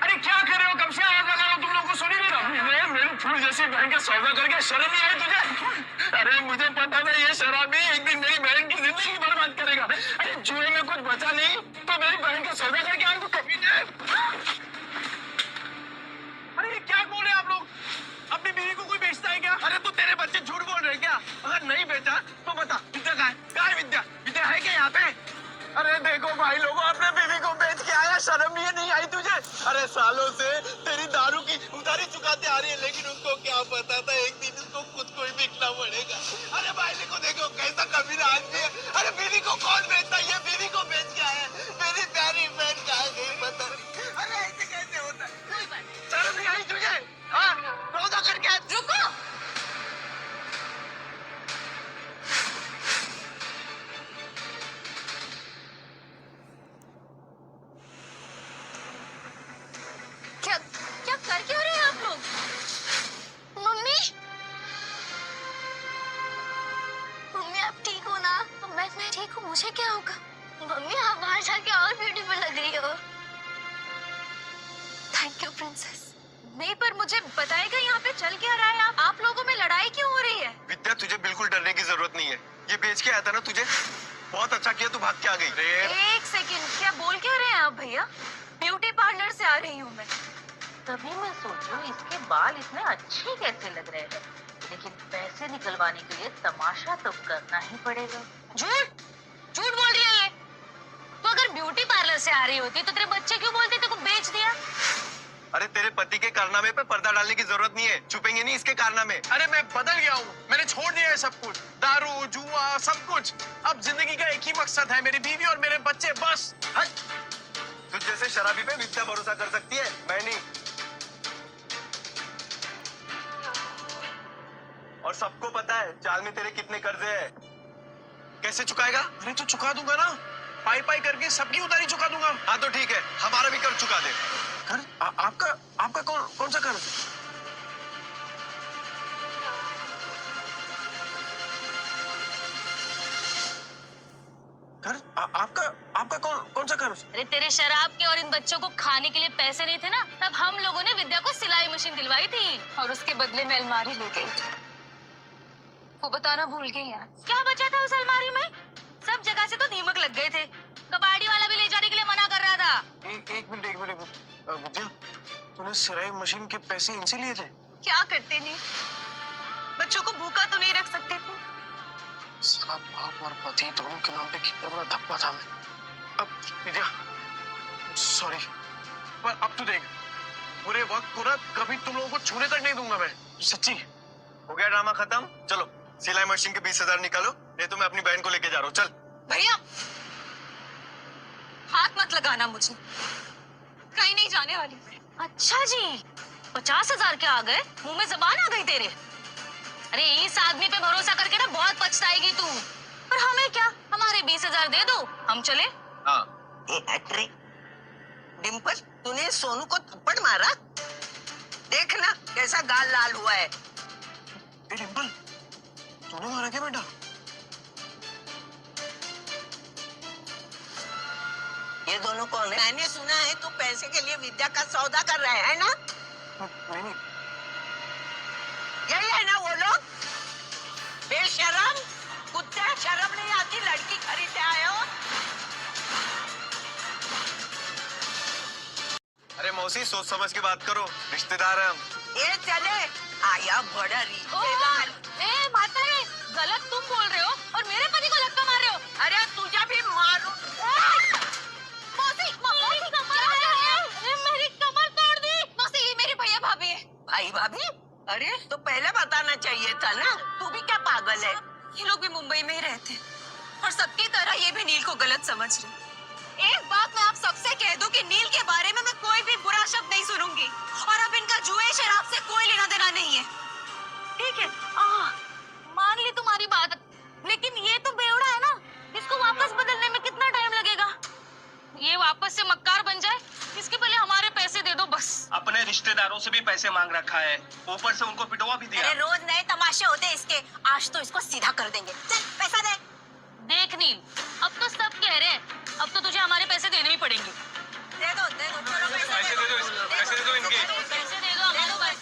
अरे क्या कर रहे हो? कब से आवाज लगा रहा हूँ, तुम लोग को सुन ही नहीं रहा? मेरी फूल जैसी बहन का सौदा करके शर्म नहीं आई तुझे? अरे मुझे पता था ये शराबी एक दिन मेरी बहन की जिंदगी बर्बाद करेगा। अरे जुए में कुछ बचा नहीं तो मेरी बहन का सौदा करके आए तो कभी नहीं। अरे ये क्या बोल रहे आप लोग? अपनी बीवी को कोई बेचता है क्या? अरे तू तेरे बच्चे झूठ बोल रहे हैं क्या? अगर नहीं बेचा तो बता, विद्या कहाँ है? कहाँ है विद्या? विद्या है क्या यहाँ पे? अरे देखो भाई लोगों, अपने बीवी को बेच के आया, शर्म ये नहीं आई तुझे? अरे सालों से तेरी दारू की उधारी चुकाते आ रही है, लेकिन उनको क्या पता था एक दिन उसको खुद को ही बिकना पड़ेगा। अरे भाई को देखो कैसा कमीना आदमी है। अरे बीवी को कौन बेचता है? ये बीवी को बेच के आया है। मेरी प्यारी बहन का नहीं पता। अरे ऐसे कैसे होता है? शर्म नहीं आई मुझे क्या होगा? मम्मी आप बाहर जाके और ब्यूटीफुल लग रही हो। Thank you princess. नहीं पर मुझे बताएगा यहाँ पे चल क्या रहा है? आप लोगों में लड़ाई क्यों हो रही है? विद्या तुझे बिल्कुल डरने की जरूरत नहीं है, ये बेच के आया था ना तुझे, बहुत अच्छा किया तू भाग के आ गई। एक सेकंड, क्या बोल क्या रहे हैं आप भैया? ब्यूटी पार्लर से आ रही हूँ मैं। तभी मैं सोचूं इसके बाल इतने अच्छे कैसे लग रहे हैं, लेकिन पैसे निकलवाने के लिए तमाशा तो करना ही पड़ेगा। झूठ झूठ बोल रही है ये। तो अगर ब्यूटी पार्लर से आ रही होती तो तेरे बच्चे क्यों बोलते तेरे को बेच दिया? अरे तेरे पति के कारनामे पे पर्दा डालने की जरूरत नहीं है, छुपेंगे नहीं इसके कारनामे। अरे मैं बदल गया हूँ, मैंने छोड़ दिया है सब कुछ, दारू जुआ सब कुछ। अब जिंदगी का एक ही मकसद है, मेरी बीवी और मेरे बच्चे, बस। तुझ जैसे शराबी पे विद्या भरोसा कर सकती है, मैं नहीं। और सबको पता है जाल में तेरे कितने कर्जे हैं। कैसे चुकाएगा? अरे तो चुका दूंगा ना, पाई पाई करके सबकी उधारी चुका दूंगा। हाँ तो ठीक है, हमारा भी कर चुका दे। कर आपका कौन सा कर्ज? आपका कौन सा कर्ज? अरे तेरे शराब के और इन बच्चों को खाने के लिए पैसे नहीं थे ना, तब हम लोगों ने विद्या को सिलाई मशीन दिलवाई थी और उसके बदले में अलमारी ले गई। वो बताना भूल गई यार। क्या बचा था उस अलमारी में? सब जगह से तो दीमक लग गए थे, कबाड़ी वाला भी ले जाने के लिए मना कर रहा था। एक मिनट विद्या, तूने सिलाई मशीन के पैसे इनसे लिए थे? क्या करते नहीं, बच्चों को भूखा तो नहीं रख सकते थे। साला बाप और पति दोनों के नाम पे कितना बड़ा धब्बा था मैं। अब विद्या सॉरी, पर अब तू देख, पूरे वक्त पूरा कभी तुम लोगों को छूने तक नहीं दूंगा मैं, सच्ची। हो गया ड्रामा खत्म, चलो सिलाई मशीन के 20,000 निकालो, नहीं तो मैं अपनी बहन को लेके जा रहा हूँ। चल भैया हाथ मत लगाना मुझे, कहीं नहीं जाने वाली मैं। अच्छा जी, 50,000 के आ गए, मुंह में जबान आ गई तेरे। अरे इस आदमी पे भरोसा करके ना बहुत पछताएगी तू। पर हमें क्या, हमारे 20,000 दे दो, हम चले। हाँ। अरे डिम्पल, तूने सोनू को थप्पड़ मारा? देखना कैसा गाल लाल हुआ है। डिम्पल, तूने मारा क्या बेटा? ये दोनों कौन है? मैंने सुना है तू पैसे के लिए विद्या का सौदा कर रहा है ना? नहीं। यही है ना वो लोग? बेशरम कुत्ते, शर्म नहीं आती, लड़की खरीदते आए हो? अरे मौसी सोच समझ के बात करो, रिश्तेदार हैं हम। ये चले आया बड़ा रिश्तेदार। ए माता रे, गलत तुम बोल रहे हो और मेरे पति को धक्का मार रहे हो। अरे तुझे भी मारू। मौसी, मेरी कमर तोड़ दी। मौसी, ये मेरे भैया भाभी है। भाई भाभी? अरे तो पहले बताना चाहिए था ना, तू भी क्या पागल है? ये लोग भी मुंबई में ही रहते हैं और सबकी तरह ये भी नील को गलत समझ रहे। एक बात मैं आप सबसे कह दूं कि नील के बारे में मैं कोई भी बुरा शब्द नहीं सुनूंगी और अब इनका जुए शराब से कोई लेना देना नहीं है। ठीक है, मान ली तुम्हारी बात, लेकिन ये तो बेवड़ा है ना, इसको वापस बदलने में कितना टाइम लगेगा? ये वापस से मक्कार बन जाए, इसके पहले हमारे पैसे दे दो बस। अपने रिश्तेदारों से भी पैसे मांग रखा है, ऊपर से उनको पिटवा भी दिया। अरे रोज नए तमाशे होते हैं इसके, आज तो इसको सीधा कर देंगे। चल पैसा दे। देख नील, अब तो सब कह रहे हैं, अब तो तुझे हमारे पैसे देने ही पड़ेंगे। दे दो चलो पैसे दे दो, पैसे दे दो इनके। पैसे दे दो हमारे पास,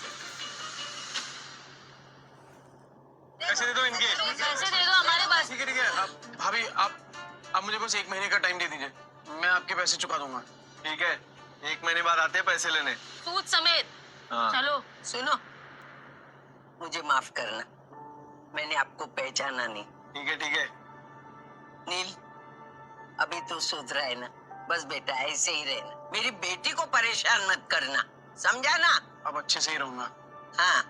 पैसे दे दो इनके। पैसे दे दो हमारे पास। ठीक है, अब भाभी आप मुझे बस 1 महीने का टाइम दे दीजिए, मैं आपके पैसे चुका दूंगा। ठीक है, 1 महीने बाद आते हैं पैसे लेने। सूद समेत। हाँ। चलो। सुनो, मुझे माफ करना, मैंने आपको पहचाना नहीं। ठीक है। नील, अभी तो सुधरा है ना? बस बेटा ऐसे ही रहना, मेरी बेटी को परेशान मत करना, समझा ना? अब अच्छे से ही रहूंगा। हाँ।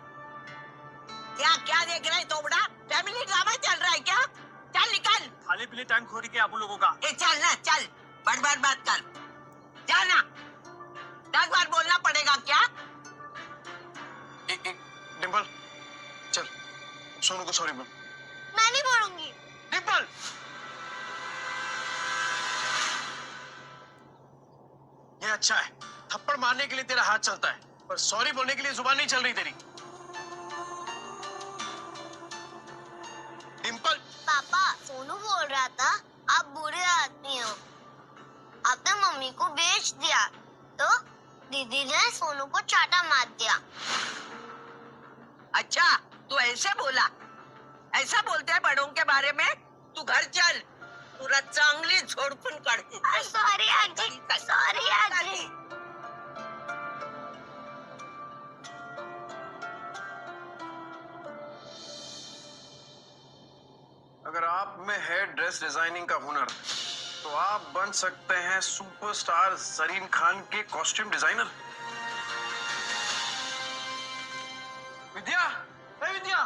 क्या देख रहा है तोबड़ा? फैमिली ड्रामा चल रहा है क्या? चल निकल। खाली पीली टाइम खोरी के आप लोगों का। ए चल ना, चल बड़ बात कर, जाना। 10 बार बोलना पड़ेगा क्या? एक डिम्पल, चल सोनू को सॉरी बोल। मैं नहीं बोलूंगी। डिम्पल, ये अच्छा है, थप्पड़ मारने के लिए तेरा हाथ चलता है, पर सॉरी बोलने के लिए जुबान नहीं चल रही तेरी। डिम्पल, पापा, सोनू बोल रहा था आप बुरे आदमी हो। आपने मम्मी को बेच दिया तो दीदी ने सोनू को चाटा मार दिया। अच्छा, तू ऐसे बोला? ऐसा बोलते हैं बड़ों के बारे में? तू घर चल, पूरा चांगली झोड़पून काढते। सॉरी आजी, सॉरी आजी। अगर आप में है ड्रेस डिजाइनिंग का हुनर तो आप बन सकते हैं सुपरस्टार जरीन खान के कॉस्ट्यूम डिजाइनर। विद्या, ए विद्या,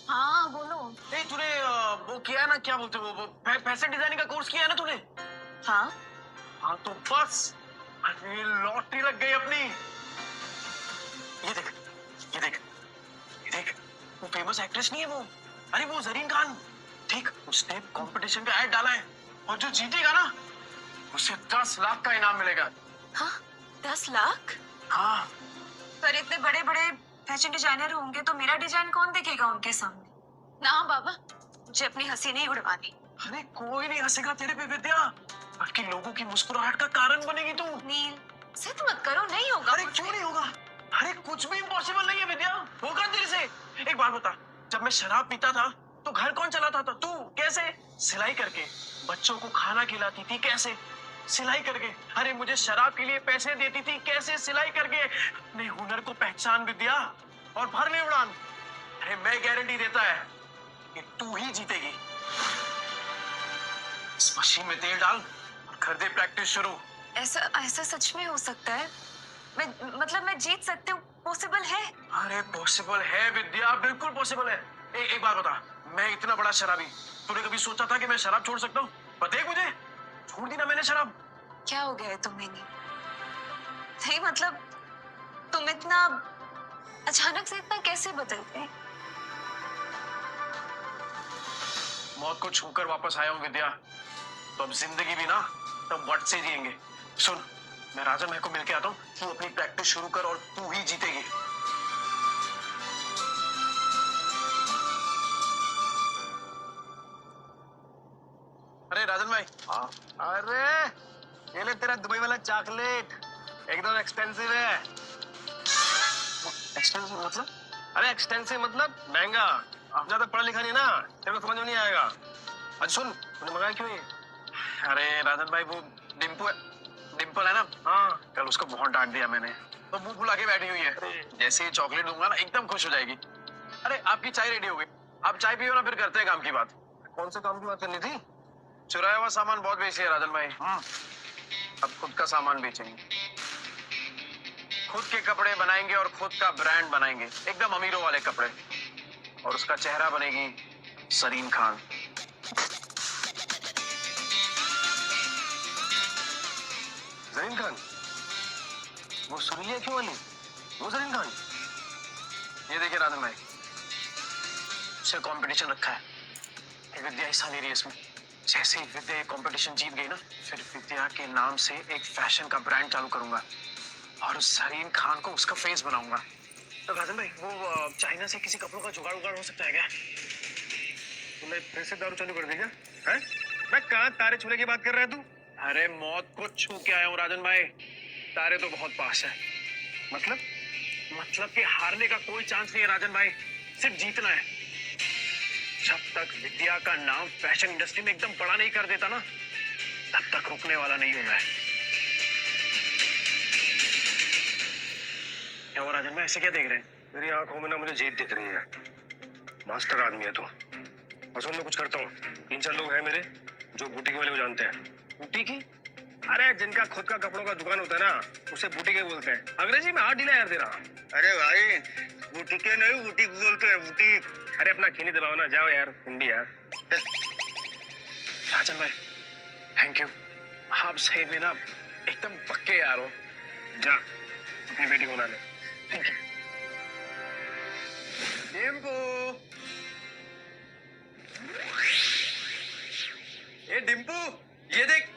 हाँ बोलो। ए तूने वो किया है ना, क्या बोलते हैं वो फैशन डिजाइनिंग का कोर्स किया है ना तूने? हाँ हाँ तो बस अरे लॉटरी लग गई अपनी। ये देख, ये देख, ये देख, वो फेमस एक्ट्रेस नहीं है वो, अरे वो जरीन खान। ठीक, उसने कंपटीशन का ऐड डाला है और जो जीतेगा ना उसे 10 लाख का इनाम मिलेगा। हाँ 10 लाख? हाँ पर इतने बड़े बड़े फैशन डिजाइनर होंगे तो मेरा डिजाइन कौन देखेगा उनके सामने? ना बाबा, मुझे अपनी हंसी नहीं उड़वानी। अरे कोई नहीं हंसेगा तेरे पे विद्या, बल्कि लोगों की मुस्कुराहट का कारण बनेगी तू। नील जिद मत करो, नहीं होगा। अरे क्यों नहीं होगा? अरे कुछ भी इम्पॉसिबल नहीं है विद्या, होगा तेरे से। एक बात बता, जब मैं शराब पीता था तो घर कौन चलाता था? तू। कैसे? सिलाई करके। बच्चों को खाना खिलाती थी कैसे? सिलाई करके। अरे मुझे शराब के लिए पैसे देती थी कैसे? सिलाई करके। अपने हुनर को पहचान विद्या और भर ले उड़ान। अरे मैं गारंटी देता है कि तू ही जीतेगी। इस मशीन में तेल डाल और कर दे प्रैक्टिस शुरू। ऐसा ऐसा सच में हो सकता है? मैं जीत सकती हूँ? पॉसिबल है? अरे पॉसिबल है विद्या, बिल्कुल पॉसिबल है। एक बात बता, मैं इतना बड़ा शराबी, तूने कभी सोचा था कि मैं शराब छोड़ सकता हूँ? बता देख मुझे, छोड़ दी ना मैंने शराब। क्या हो गया है तुम्हें? नहीं मतलब तुम इतना अचानक से इतना कैसे बदल गए? मौत को छूकर वापस आया हूँ विद्या, तो अब जिंदगी भी ना तब वट से जिएंगे। सुन, मैं राजन भाई को मिलके आता हूँ, तू अपनी प्रैक्टिस शुरू कर और तू ही जीतेगी। अरे राजन भाई। हाँ। अरे ये ले तेरा दुबई वाला चॉकलेट, एकदम एक्सपेंसिव है। एक्सपेंसिव मतलब? अरे एक्सपेंसिव मतलब महंगा। आप ज्यादा पढ़ा लिखा नहीं ना, तेरे को समझ में नहीं आएगा। अच्छा सुन, तूने मंगाया क्यों ये? अरे राजन भाई वो डिम्पल है ना, हाँ कल उसको बहुत डांट दिया मैंने, तो मुंह फुला के बैठी हुई है। जैसे ही चॉकलेट दूंगा ना एकदम खुश हो जाएगी। अरे आपकी चाय रेडी हो गई, आप चाय पियो ना, फिर करते हैं काम की बात। कौन से काम की बात करनी थी? चुराया हुआ सामान बहुत बेच लिया राजन भाई। अब खुद का सामान बेचेंगे, खुद के कपड़े बनाएंगे और खुद का ब्रांड बनाएंगे, एकदम अमीरों वाले कपड़े। और उसका चेहरा बनेगी जरीन खान। जरीन खान? वो सुरीली क्यों वाली? वो जरीन खान? ये देखिए राजन भाई, उससे कंपटीशन रखा है, विद्या हिस्सा ले रही है इसमें। जैसे ही विद्या कंपटीशन जीत गई ना, फिर विद्या के नाम से एक फैशन का ब्रांड चालू करूंगा और उस जरीन खान को उसका फेस बनाऊंगा। तो राजन भाई वो चाइना से किसी कपड़ों का जुगाड़ उगाड़ हो सकता है क्या? तूने फिर से दारू चालू कर दी क्या? हैं? मैं कहाँ तारे छूने की बात कर रहा है तू? अरे मौत को छू के आया हूँ राजन भाई, तारे तो बहुत पास है। मतलब कि हारने का कोई चांस नहीं है राजन भाई, सिर्फ जीतना है। जब तक विद्या का नाम फैशन इंडस्ट्री में एकदम बड़ा नहीं कर देता ना, तब तक रुकने वाला नहीं हूं मैं। क्या हुआ राजन भाई, ऐसे क्या देख रहे हैं? मेरी आंखों में ना मुझे जीत दिख रही है। मास्टर आदमी है तो। असल में कुछ करता हूँ, 3-4 लोग हैं मेरे जो बुटीक वाले को जानते हैं। बुटीक ही? अरे जिनका खुद का कपड़ों का दुकान होता है ना, उसे बुटीक बोलते हैं। अंग्रेजी में हाथ ढीला यार तेरा। अरे भाई बुटीक नहीं बुटीक बोलते हैं, बुटीक। अरे अपना खीनी दबाओ ना, जाओ यार हिंदी यार। राजन भाई थैंक यू, आप सही में ना एकदम पक्के यार हो। जा अपनी बेटी को बुला ले। Thank you. डिम्पू, ये डिम्पू, ये देख।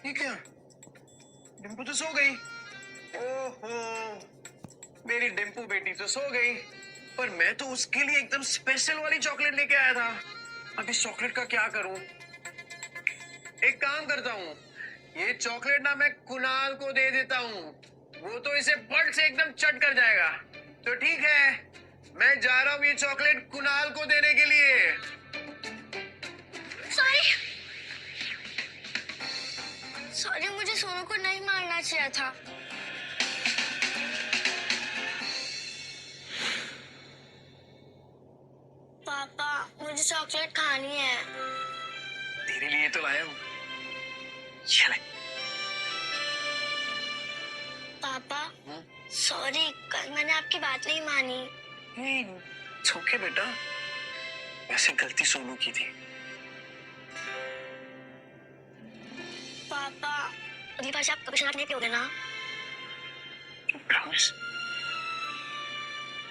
ये क्या? डिम्पू तो सो गई। ओहो, मेरी डिम्पू बेटी तो सो गई, पर मैं तो उसके लिए एकदम स्पेशल वाली चॉकलेट लेके आया था। अब इस चॉकलेट का क्या करूं? एक काम करता हूँ, ये चॉकलेट ना मैं कुणाल को दे देता हूँ, वो तो इसे फट से एकदम चट कर जाएगा। तो ठीक है, मैं जा रहा हूँ ये चॉकलेट कुणाल को देने के लिए। सॉरी, मुझे सोनू को नहीं मारना चाहिए था। पापा, मुझे चॉकलेट खानी है। तेरे लिए तो लाया हूँ। चले। पापा, सॉरी, कल मैंने आपकी बात नहीं मानी। ओके बेटा, वैसे गलती सोनू की थी। पापा, अगली बार से आप कभी शराब नहीं पियोगे ना? प्रॉमिस,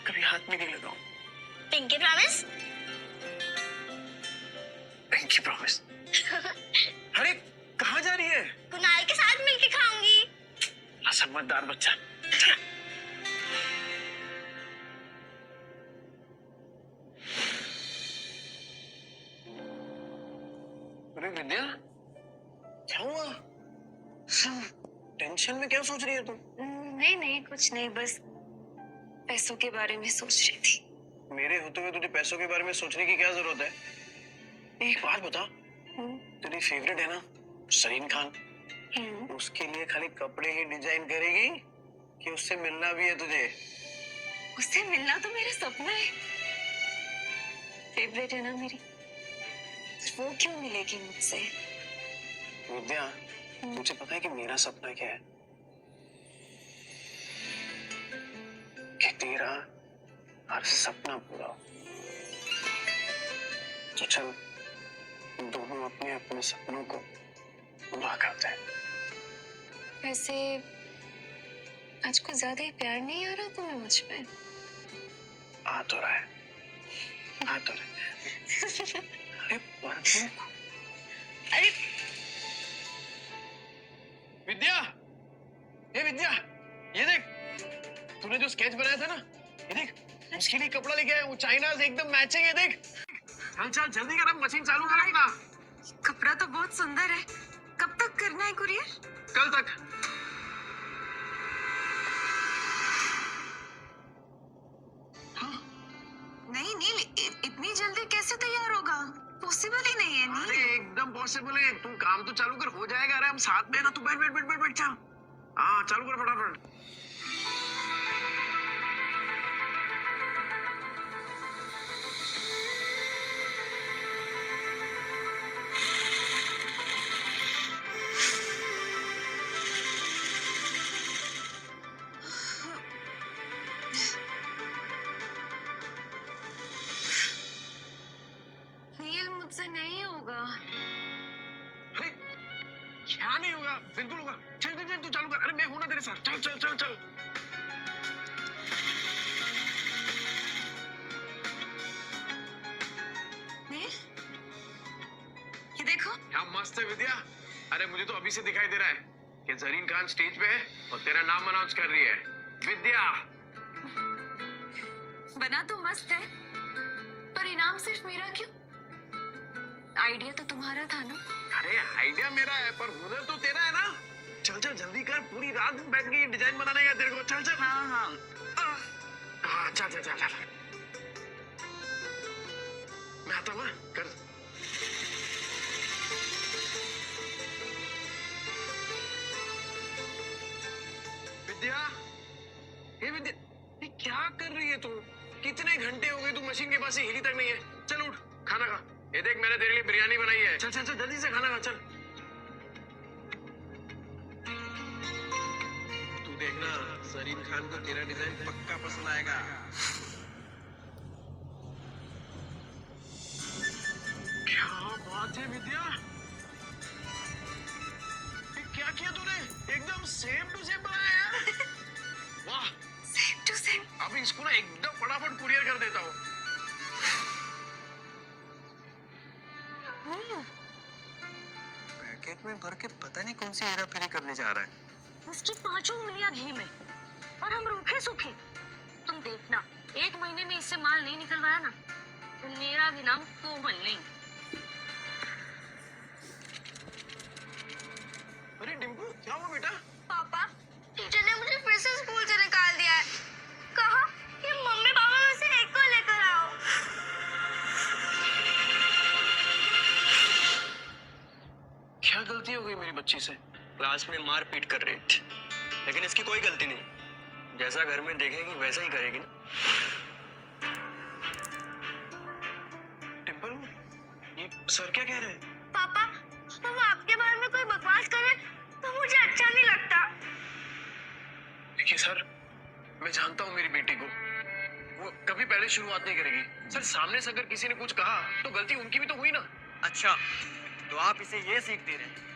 कभी हाथ में नहीं लगाऊं। Pinky promise? Pinky promise. अरे कहाँ जा रही है? कुणाल के साथ मिलके खाऊंगी। समझदार बच्चा। अरे विद्या, क्या हुआ? टेंशन में क्या सोच रही है तुम? नहीं नहीं, कुछ नहीं, बस पैसों के बारे में सोच रही थी। मेरे होते हुए तुझे पैसों के बारे में सोचने की क्या जरूरत है? एक बात बता, तेरी फेवरेट है ना सरीन खान, उसके लिए खाली कपड़े ही डिजाइन करेगी कि उससे मिलना भी है तुझे? उससे मिलना तो मेरा सपना है। फेवरेट है ना मेरी, वो क्यों मिलेगी मुझसे? विद्या, तुझे पता है कि मेरा सपना क्या है? कि तेरा हर सपना पूरा हो। तो चल दोनों अपने अपने सपनों को पूरा करते हैं। वैसे आज कुछ ज्यादा ही प्यार नहीं आ रहा तुम्हें मुझ पे? आ तो रहा है, आ तो रहा है। अरे परंतु अरे विद्या, ये विद्या, ये देख, तूने जो स्केच बनाया था ना, ये देख, उसके लिए कपड़ा लेके आया हूँ, चाइना से एकदम मैचिंग है, देख। चल चल जल्दी कर, अब मशीन चालू कर अपना। कपड़ा तो बहुत सुंदर है, कब तक करना है कुरियर? कल तक। नहीं नील, इतनी जल्दी कैसे तैयार होगा? पॉसिबल ही नहीं है नील। अरे एकदम पॉसिबल है, तू काम तो चालू कर, हो जाएगा। अरे हम साथ में है ना, तू बैठ बैठ बैठ बैठ बैठ, चल। हाँ चालू कर फटाफट। नील, मुझसे नहीं होगा। अरे क्या नहीं होगा? बिल्कुल होगा। चल चल चल, तू चालू कर। अरे मैं हूं ना तेरे साथ, चल चल चल चल। नील, ये देखो। क्या मस्त है विद्या। अरे मुझे तो अभी से दिखाई दे रहा है कि जरीन खान स्टेज पे है और तेरा नाम अनाउंस कर रही है, विद्या। बना तो मस्त है, पर इनाम सिर्फ मेरा क्यों? आइडिया तो तुम्हारा था ना? अरे आइडिया मेरा है, पर हुनर तो तेरा है ना। चल चल जल्दी कर, पूरी रात बैठ के ये डिजाइन बनाने का तेरे को। चल चल। हाँ हाँ हाँ, चल चल चल चल। मैं आता हूँ, कर। विद्या, ये विद्या, ये क्या कर रही है तू? कितने घंटे हो गए तू मशीन के पास से हिली तक नहीं है। चल उठ, खाना खा। ये देख, मैंने तेरे लिए बिरयानी बनाई है। चल चल चल जल्दी से खाना खा, चल। तू देखना, सरीन खान को तेरा डिजाइन पक्का पसंद आएगा। क्या बात है विद्या, ये क्या किया तूने? एकदम सेम टू सेम बनाया यार। वाह, सेम टू सेम। अब इसको ना एकदम फटाफट कुरियर कर देता हूँ। पैकेट में भर के पता नहीं कौन सी हेरा फेरी करने जा रहा है। उसकी 5 उंगलियां घी में और हम रूखे सूखे। तुम देखना, 1 महीने में इससे माल नहीं निकलवाया ना, तो मेरा भी नाम कोमल नहीं। डिम्पू क्या हुआ बेटा? पापा, टीचर ने मुझे फिर से स्कूल से निकाल दिया है। कहा कि मम्मी पापा में से एक को लेकर आओ। क्या गलती हो गई मेरी बच्ची से? क्लास में मार पीट कर रही थी, लेकिन इसकी कोई गलती नहीं। जैसा घर में देखेगी वैसा ही करेगी ना। डिम्पल, ये सर क्या कह रहे हैं? पापा, वो आपके बारे में कोई बकवास करे तो मुझे अच्छा नहीं लगता। देखिए सर, मैं जानता हूँ मेरी बेटी को, वो कभी पहले शुरुआत नहीं करेगी। सर सामने से अगर किसी ने कुछ कहा तो गलती उनकी भी तो हुई ना। अच्छा, तो आप इसे ये सीख दे रहे हैं?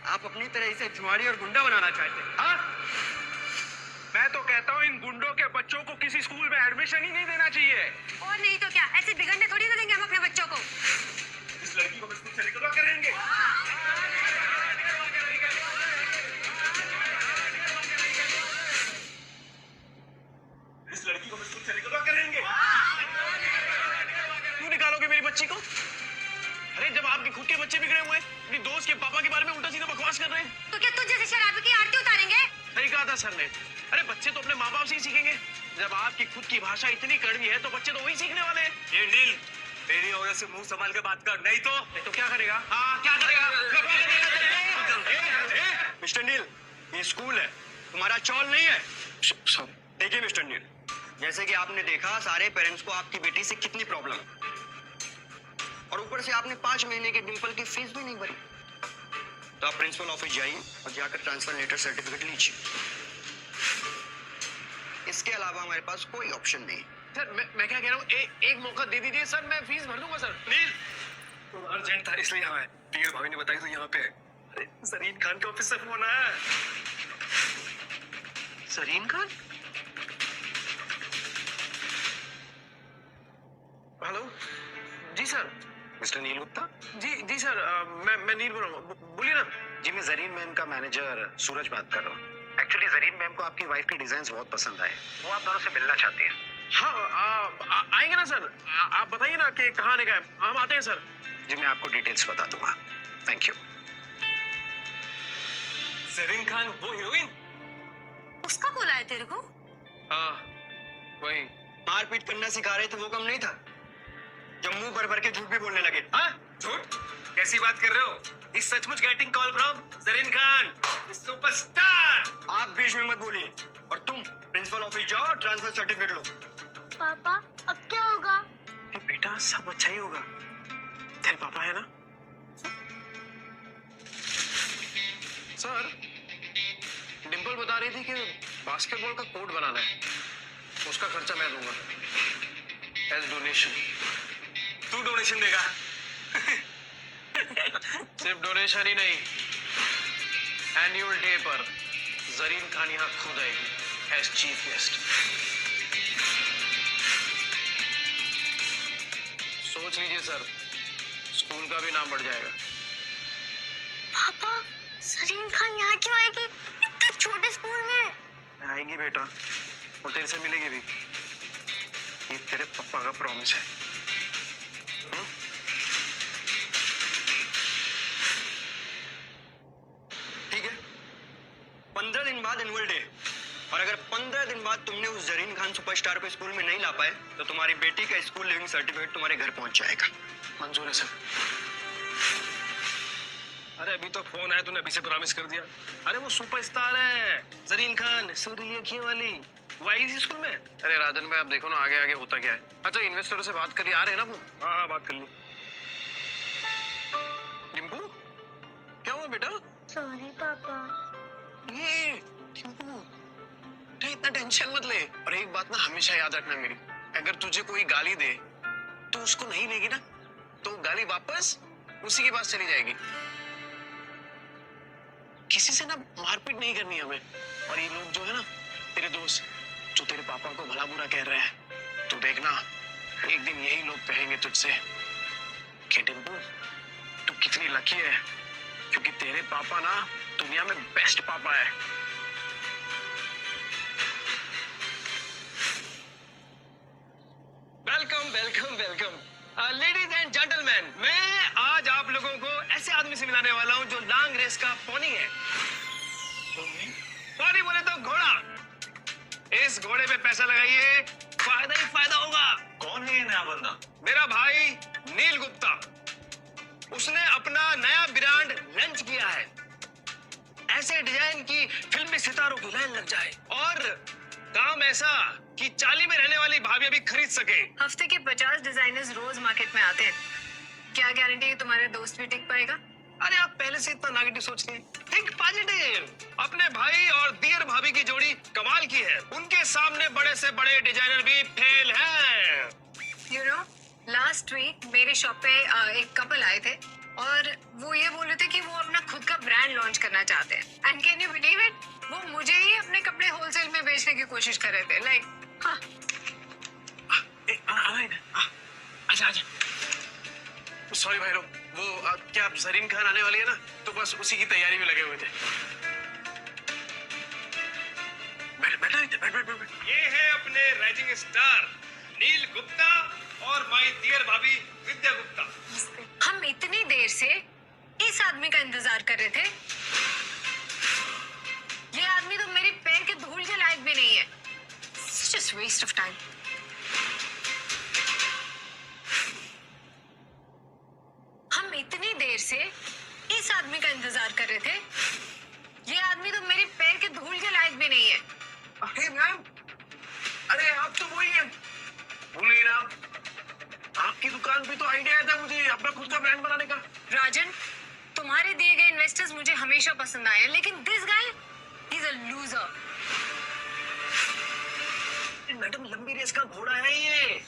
आप अपनी तरह इसे जुआरी और गुंडा बनाना चाहते हैं? हाँ? मैं तो कहता हूँ इन गुंडों के बच्चों को किसी स्कूल में एडमिशन ही नहीं देना चाहिए। और नहीं तो क्या, ऐसे बिगड़ने थोड़ी ना देंगे हम अपने बच्चों को। इस लड़की को स्कूल से निकलवा के रहेंगे। इस लड़की को स्कूल से निकलवा के रहेंगे। क्यों निकालोगे मेरी बच्ची को? अरे जब आपके खुद के बच्चे बिगड़े हुए हैं, अपनी दोस्त के पापा के बारे में उल्टा सीधा बकवास कर रहे हैं। तो क्या तुझ जैसे शराबी की आरती उतारेंगे? सही कहा था सर ने। अरे बच्चे तो अपने माँ बाप से ही सीखेंगे। जब आपकी खुद की भाषा इतनी कड़वी है तो बच्चे तो वही सीखने वाले हैं। ये नील, मेरी औरत से मुंह संभाल के बात कर, नहीं तो क्या करेगा? हाँ क्या करेगा? मिस्टर नील, ये स्कूल है, तुम्हारा चौल नहीं है। सर देखिए मिस्टर नील, जैसे कि आपने देखा सारे पेरेंट्स को आपकी बेटी से कितनी प्रॉब्लम है, और ऊपर से आपने 5 महीने के डिम्पल की फीस भी नहीं भरी। तो आप प्रिंसिपल ऑफिस जाइए और जाकर ट्रांसफर लेटर सर्टिफिकेट लीजिए। इसके अलावा हमारे पास कोई ऑप्शन नहीं। सर मैं क्या कह रहा हूँ, एक मौका दे दीजिए सर, मैं फीस भर दूंगा सर। नील, तो अर्जेंट था इसलिए यहाँ है। टीयर भाभी ने बताई तो यहाँ पे। अरे जरीन खान के ऑफिस से फोन आया है। सरीन खान? हेलो जी सर। मिस्टर नील गुप्ता? जी सर, मैं नील बोल रहा हूँ, बोलिए ना। जी मैं जरीन मैम का मैनेजर सूरज बात कर रहा हूँ। एक्चुअली जरीन मैम को आपकी वाइफ की डिजाइन बहुत पसंद आए, वो आप दोनों से मिलना चाहती हैं। हाँ आएंगे ना सर। आप बताइए ना कि कहाँ आने का है, हम आते हैं सर। जी मैं आपको डिटेल्स बता दूंगा। Thank you. जरीन खान वो हीरोइन? उसका कॉल आया तेरे को? हाँ वही। मारपीट करना सिखा रहे थे वो कम नहीं था, जब मुंह भर भर के झूठ भी बोलने लगे। हाँ झूठ? कैसी बात कर रहे हो? इस सचमुच getting call from Zareen Khan, superstar. आप बीच में मत बोलिए, और तुम प्रिंसिपल ऑफिस जाओ और ट्रांसफर सर्टिफिकेट लो। पापा, अब क्या होगा? बेटा सब अच्छा ही होगा, तेरे पापा है ना। सर डिम्पल बता रही थी कि बास्केटबॉल का कोर्ट बनाना है, उसका खर्चा मैं दूंगा एज डोनेशन। तू डोनेशन देगा? सिर्फ डोनेशन ही नहीं, एनुअल डे पर जरीन खान यहाँ खुद आएगी एज चीफ गेस्ट। सोच लीजिए सर, स्कूल का भी नाम बढ़ जाएगा। पापा, सरीन खान यहाँ क्यों आएगी इतने छोटे स्कूल में? आएंगी बेटा, और तेरे से मिलेगी भी। ये तेरे पापा का प्रॉमिस है। ठीक है, 15 दिन बाद एनुअल डे, और अगर 15 दिन बाद तुमने उस जरीन खान सुपरस्टार को स्कूल में नहीं ला पाए तो तुम्हारी बेटी का स्कूल लिविंग सर्टिफिकेट तुम्हारे घर पहुंच जाएगा। मंजूर है सर। अरे अभी तो फोन आया, तूने अभी से प्रॉमिस कर दिया। अरे वो सुपरस्टार है जरीन खान, सूर्यमुखी वाली, वो आएगी इसी स्कूल में। अरे राजन भाई आप देखो ना आगे आगे होता क्या है। अच्छा इन्वेस्टरों से बात करिए, आ रहे हैं ना वो? हाँ बात कर ली। डिम्पू क्या हुआ बेटा? सॉरी पापा। ये डिम्पू इतना टेंशन मत ले। और एक बात ना हमेशा याद रखना मेरी, अगर तुझे कोई गाली दे तो उसको नहीं लेगी ना, तो गाली वापस उसी के पास चली जाएगी। किसी से ना मारपीट नहीं करनी हमें। और ये लोग जो है ना तेरे दोस्त, जो तेरे पापा को भला बुरा कह रहे हैं, तू देखना एक दिन यही लोग कहेंगे तुझसे कि डिम्पू तू कितनी लकी है, क्योंकि तेरे पापा ना दुनिया में बेस्ट पापा है। Welcome welcome welcome ladies and gentleman, मैं आज आप लोगों को ऐसे आदमी से मिलाने वाला हूं जो लॉन्ग रेस का पोनी है। सॉरी बोले तो घोड़ा। इस घोड़े पे पैसा लगाइए, फायदा ही फायदा होगा। कौन है ये नया बंदा? मेरा भाई नील गुप्ता, उसने अपना नया ब्रांड लॉन्च किया है। ऐसे डिजाइन की फिल्मी सितारों की लाइन लग जाए, और काम ऐसा कि चाली में रहने वाली भाभी भी खरीद सके। हफ्ते के 50 डिजाइनर्स रोज मार्केट में आते हैं, क्या गारंटी है तुम्हारे दोस्त भी टिक पाएगा? अरे आप पहले से इतना नेगेटिव सोच रहे हैं। Think positive. अपने भाई और दियर भाभी की जोड़ी कमाल की है, उनके सामने बड़े से बड़े डिजाइनर भी फेल हैं। यू नो, लास्ट वीक मेरे शॉप पे एक कपल आए थे और वो ये बोल रहे थे कि वो अपना खुद का ब्रांड लॉन्च करना चाहते हैं। And can you believe it, वो मुझे ही अपने कपड़े होलसेल में बेचने की कोशिश कर रहे थे। लाइक अच्छा, सॉरी भाई लोग, वो क्या जरीन खान आने वाली है ना, तो बस उसी की तैयारी में लगे हुए थे। बैठ। ये है अपने राइजिंग स्टार नील गुप्ता और माय डियर भाभी विद्या गुप्ता। हम इतनी देर से इस आदमी का इंतजार कर रहे थे, ये आदमी तो मेरे पैर के धूल के लायक भी नहीं है। Just waste of time. हम इतनी देर से इस आदमी का इंतजार कर रहे थे, ये आदमी तो मेरे पैर के धूल के लायक भी नहीं है। अरे मैम, अरे आप तो वही हैं, भूलिए ना, आपकी दुकान पे तो आइडिया आया था मुझे अपना खुद का ब्रांड बनाने का। राजन, तुम्हारे दिए गए इन्वेस्टर्स मुझे हमेशा पसंद आए हैं, लेकिन this guy he is a loser. Madam, लंबी रेस का घोड़ा है ये।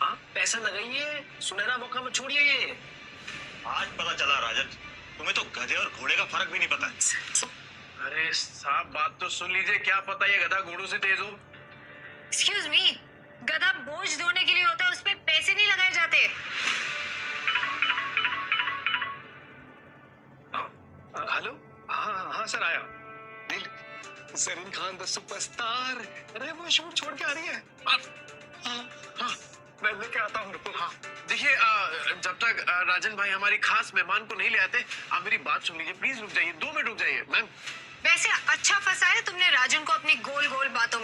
आप पैसा लगाइए, सुनहरा मौका मत छोड़िए ये। आज पता चला राजन, तुम्हें तो गधे और घोड़े का फर्क भी नहीं पता है। अरे साहब, बात तो सुन लीजिए, क्या पता ये गधा घोड़ों से तेज हो। एक्सक्यूज मी, गधा बोझ ढोने के लिए होता है, उस पे पैसे नहीं लगाए जाते। हेलो, हाँ सर, आया। जरीन खान द सुपरस्टार, अरे वो शूट छोड़ के आ रही है। हाँ, मैं लेके आता हूँ, रुको। हाँ, देखिए, जब तक राजन भाई हमारी खास मेहमान को नहीं ले आते, आप मेरी बात सुन लीजिए, प्लीज रुक जाइए, 2 मिनट रुक जाइए। मैम, वैसे अच्छा फंसा है तुमने राजन को अपनी गोल गोल बातों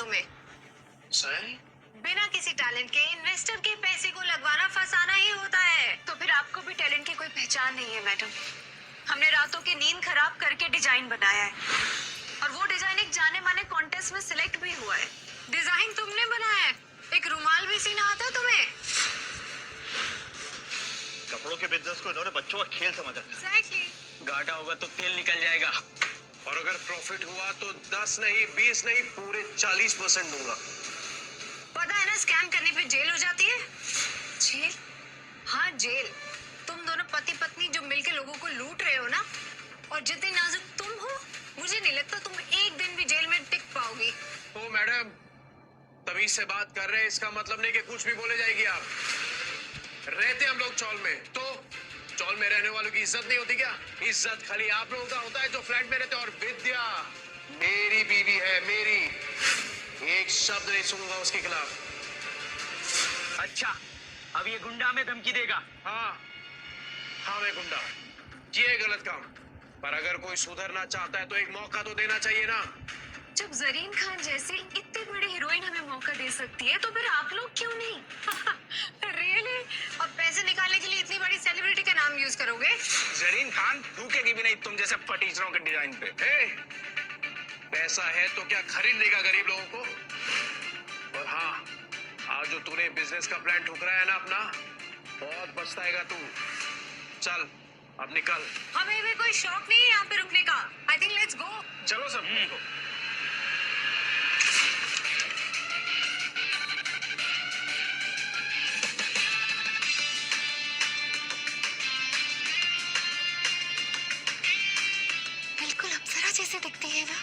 में। सर, बिना किसी टैलेंट के इन्वेस्टर के पैसे को लगवाना फंसाना ही होता है। तो फिर आपको भी टैलेंट की कोई पहचान नहीं है मैडम। हमने रातों की नींद खराब करके डिजाइन बनाया है और वो डिजाइन एक जाने माने कॉन्टेस्ट में सिलेक्ट भी हुआ है। डिजाइन तुमने बनाया है, एक रुमाल भी सीना आता है तुम्हें? कपड़ों के बिजनेस को इन्होंने बच्चों का खेल समझा। एग्जैक्टली। घाटा होगा तो तेल निकल जाएगा, और अगर प्रॉफिट हुआ तो 10 नहीं 20 नहीं पूरे 40% दूंगा। पता है ना, स्कैम करने पे जेल हो जाती है। जेल? हाँ जेल। तुम दोनों पति पत्नी जो मिलके लोगों को लूट रहे हो ना, और जितने नाजुक तुम हो, मुझे नहीं लगता तुम एक दिन भी जेल में टिक पाओगी। ओ मैडम, तमीज से बात कर रहे हैं, इसका मतलब नहीं कि कुछ भी बोले जाएगी आप। रहते हम लोग चौल में, तो चौल में रहने वालों की इज्जत नहीं होती क्या? इज्जत खाली आप लोगों का होता है जो फ्लैट में रहते हैं। और विद्या मेरी बीवी है, मेरी, एक शब्द नहीं सुनूंगा उसके खिलाफ। अच्छा, अब ये गुंडा में धमकी देगा? हाँ मैं गुंडा, ये गलत काम, पर अगर कोई सुधरना चाहता है तो एक मौका तो देना चाहिए ना। जब जरीन खान जैसी इतनी बड़ी हीरोइन हमें मौका दे सकती है, तो फिर आप लोग क्यों नहीं? रियली? अब पैसे निकालने के लिए इतनी बड़ी सेलिब्रिटी का नाम यूज करोगे? जरीन खान रुकेगी भी नहीं तुम जैसे फटीचरों के डिजाइन पे। पैसा है तो क्या खरीद लेगा गरीब लोगों को? और हाँ, आज जो तूने बिजनेस का प्लान ठुकराया ना अपना, बहुत पछताएगा तू। चल अब निकल। हमें भी कोई शौक नहीं है यहाँ पे रुकने का। I think let's go. चलो सब को। बिल्कुल अप्सरा जैसे दिखती है ना।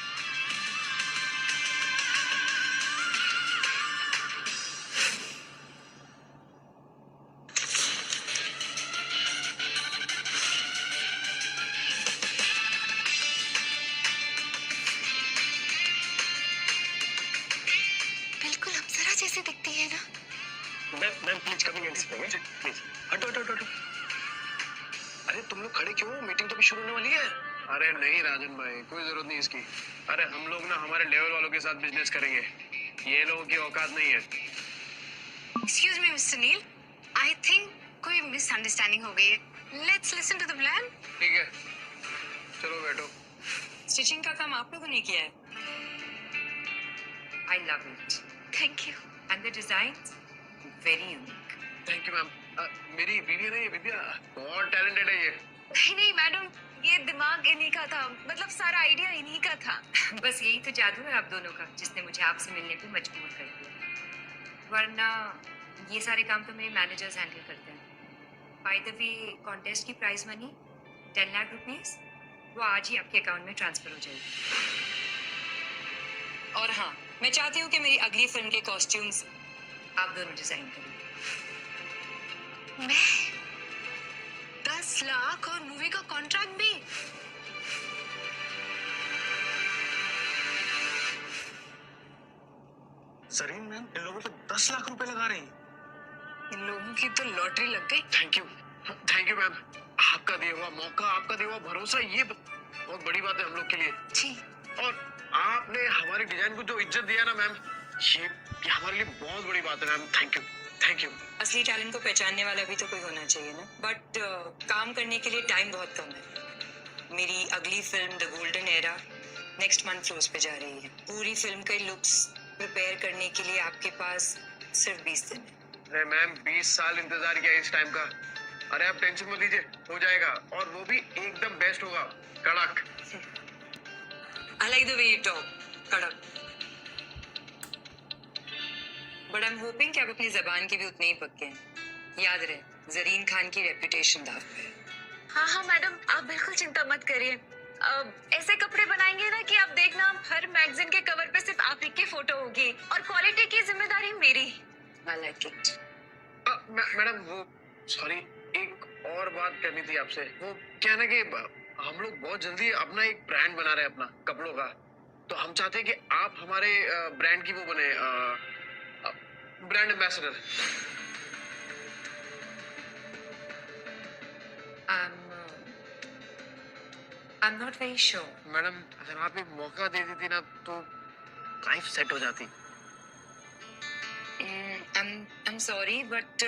Ma'am please coming and sitting, please हटो हटो हटो। अरे तुम लोग खड़े क्यों हो? मीटिंग तो अभी शुरू होने वाली है। अरे नहीं राजन भाई, कोई जरूरत नहीं इसकी। अरे हम लोग ना हमारे लेवल वालों के साथ बिजनेस करेंगे, ये लोगों की औकात नहीं है। Excuse me mister Neel, I think कोई मिसअंडरस्टैंडिंग हो गई है। Let's listen to the plan. ठीक है, चलो बैठो। स्टिचिंग का काम आप लोगों ने किया है। I love it thank you. And the designs very unique. Thank you ma'am. मेरी बीवी नहीं है विद्या, बहुत टैलेंटेड है ये। नहीं नहीं मैडम, ये दिमाग इन्हीं का था, मतलब सारा आइडिया इन्हीं का था। बस यही तो जादू है आप दोनों का, जिसने मुझे आपसे मिलने पे मजबूर कर दिया। वरना ये सारे काम तो मेरे मैनेजर्स हैंडल करते हैं। बाय द वे, कॉन्टेस्ट की प्राइज मनी 10 लाख रुपीस वो आज ही आपके अकाउंट में ट्रांसफर हो जाएगी। और हाँ, मैं चाहती हूँ कि मेरी अगली फिल्म के कॉस्ट्यूम्स आप दोनों डिजाइन करें। मैं 10 लाख और मूवी का कॉन्ट्रैक्ट भी? जरीन मैम इन लोगों पे 10 लाख रुपए लगा रही हैं। इन लोगों की तो लॉटरी लग गई। Thank you ma'am. आपका दिया हुआ मौका, आपका दिया हुआ भरोसा, ये बहुत बड़ी बात है हम लोग के लिए। जी। और आपने हमारे डिजाइन को जो इज्जत दिया ना मैम, ये हमारे लिए बहुत बड़ी बात है ma'am. Thank you thank you. असली टैलेंट को पहचानने वाला भी तो कोई होना चाहिए ना। बट काम करने के लिए टाइम बहुत कम है। मेरी अगली film the golden era next month floors पे जा रही है। पूरी फिल्म के लुक्स प्रिपेयर करने के लिए आपके पास सिर्फ 20 दिन है। अरे मैम 20 साल इंतजार किया इस टाइम का। अरे आप टेंशन मत लीजिए, हो जाएगा, और वो भी एकदम बेस्ट होगा, कड़क। I like the way you talk, कड़क। But I'm hoping कि आप अपनी जबान के भी उतने ही पक्के हैं। याद रहे, जरीन खान की रेपुटेशन दाव पे है। हाँ हाँ मैडम, आप बिल्कुल चिंता मत करिए। ऐसे कपड़े बनाएंगे ना कि आप देखना, हर मैगजीन के कवर पे सिर्फ आप ही की फोटो होगी, और क्वालिटी की जिम्मेदारी मेरी। I like it. मैडम वो सॉरी, एक और बात करनी थी आपसे। वो क्या है ना कि हम लोग बहुत जल्दी अपना एक ब्रांड बना रहे हैं अपना कपड़ों का, तो हम चाहते हैं कि आप हमारे ब्रांड की वो बने brand ambassador. I'm not very sure. Madam अगर आप एक मौका दे देती ना तो लाइफ सेट हो जाती। I'm sorry, but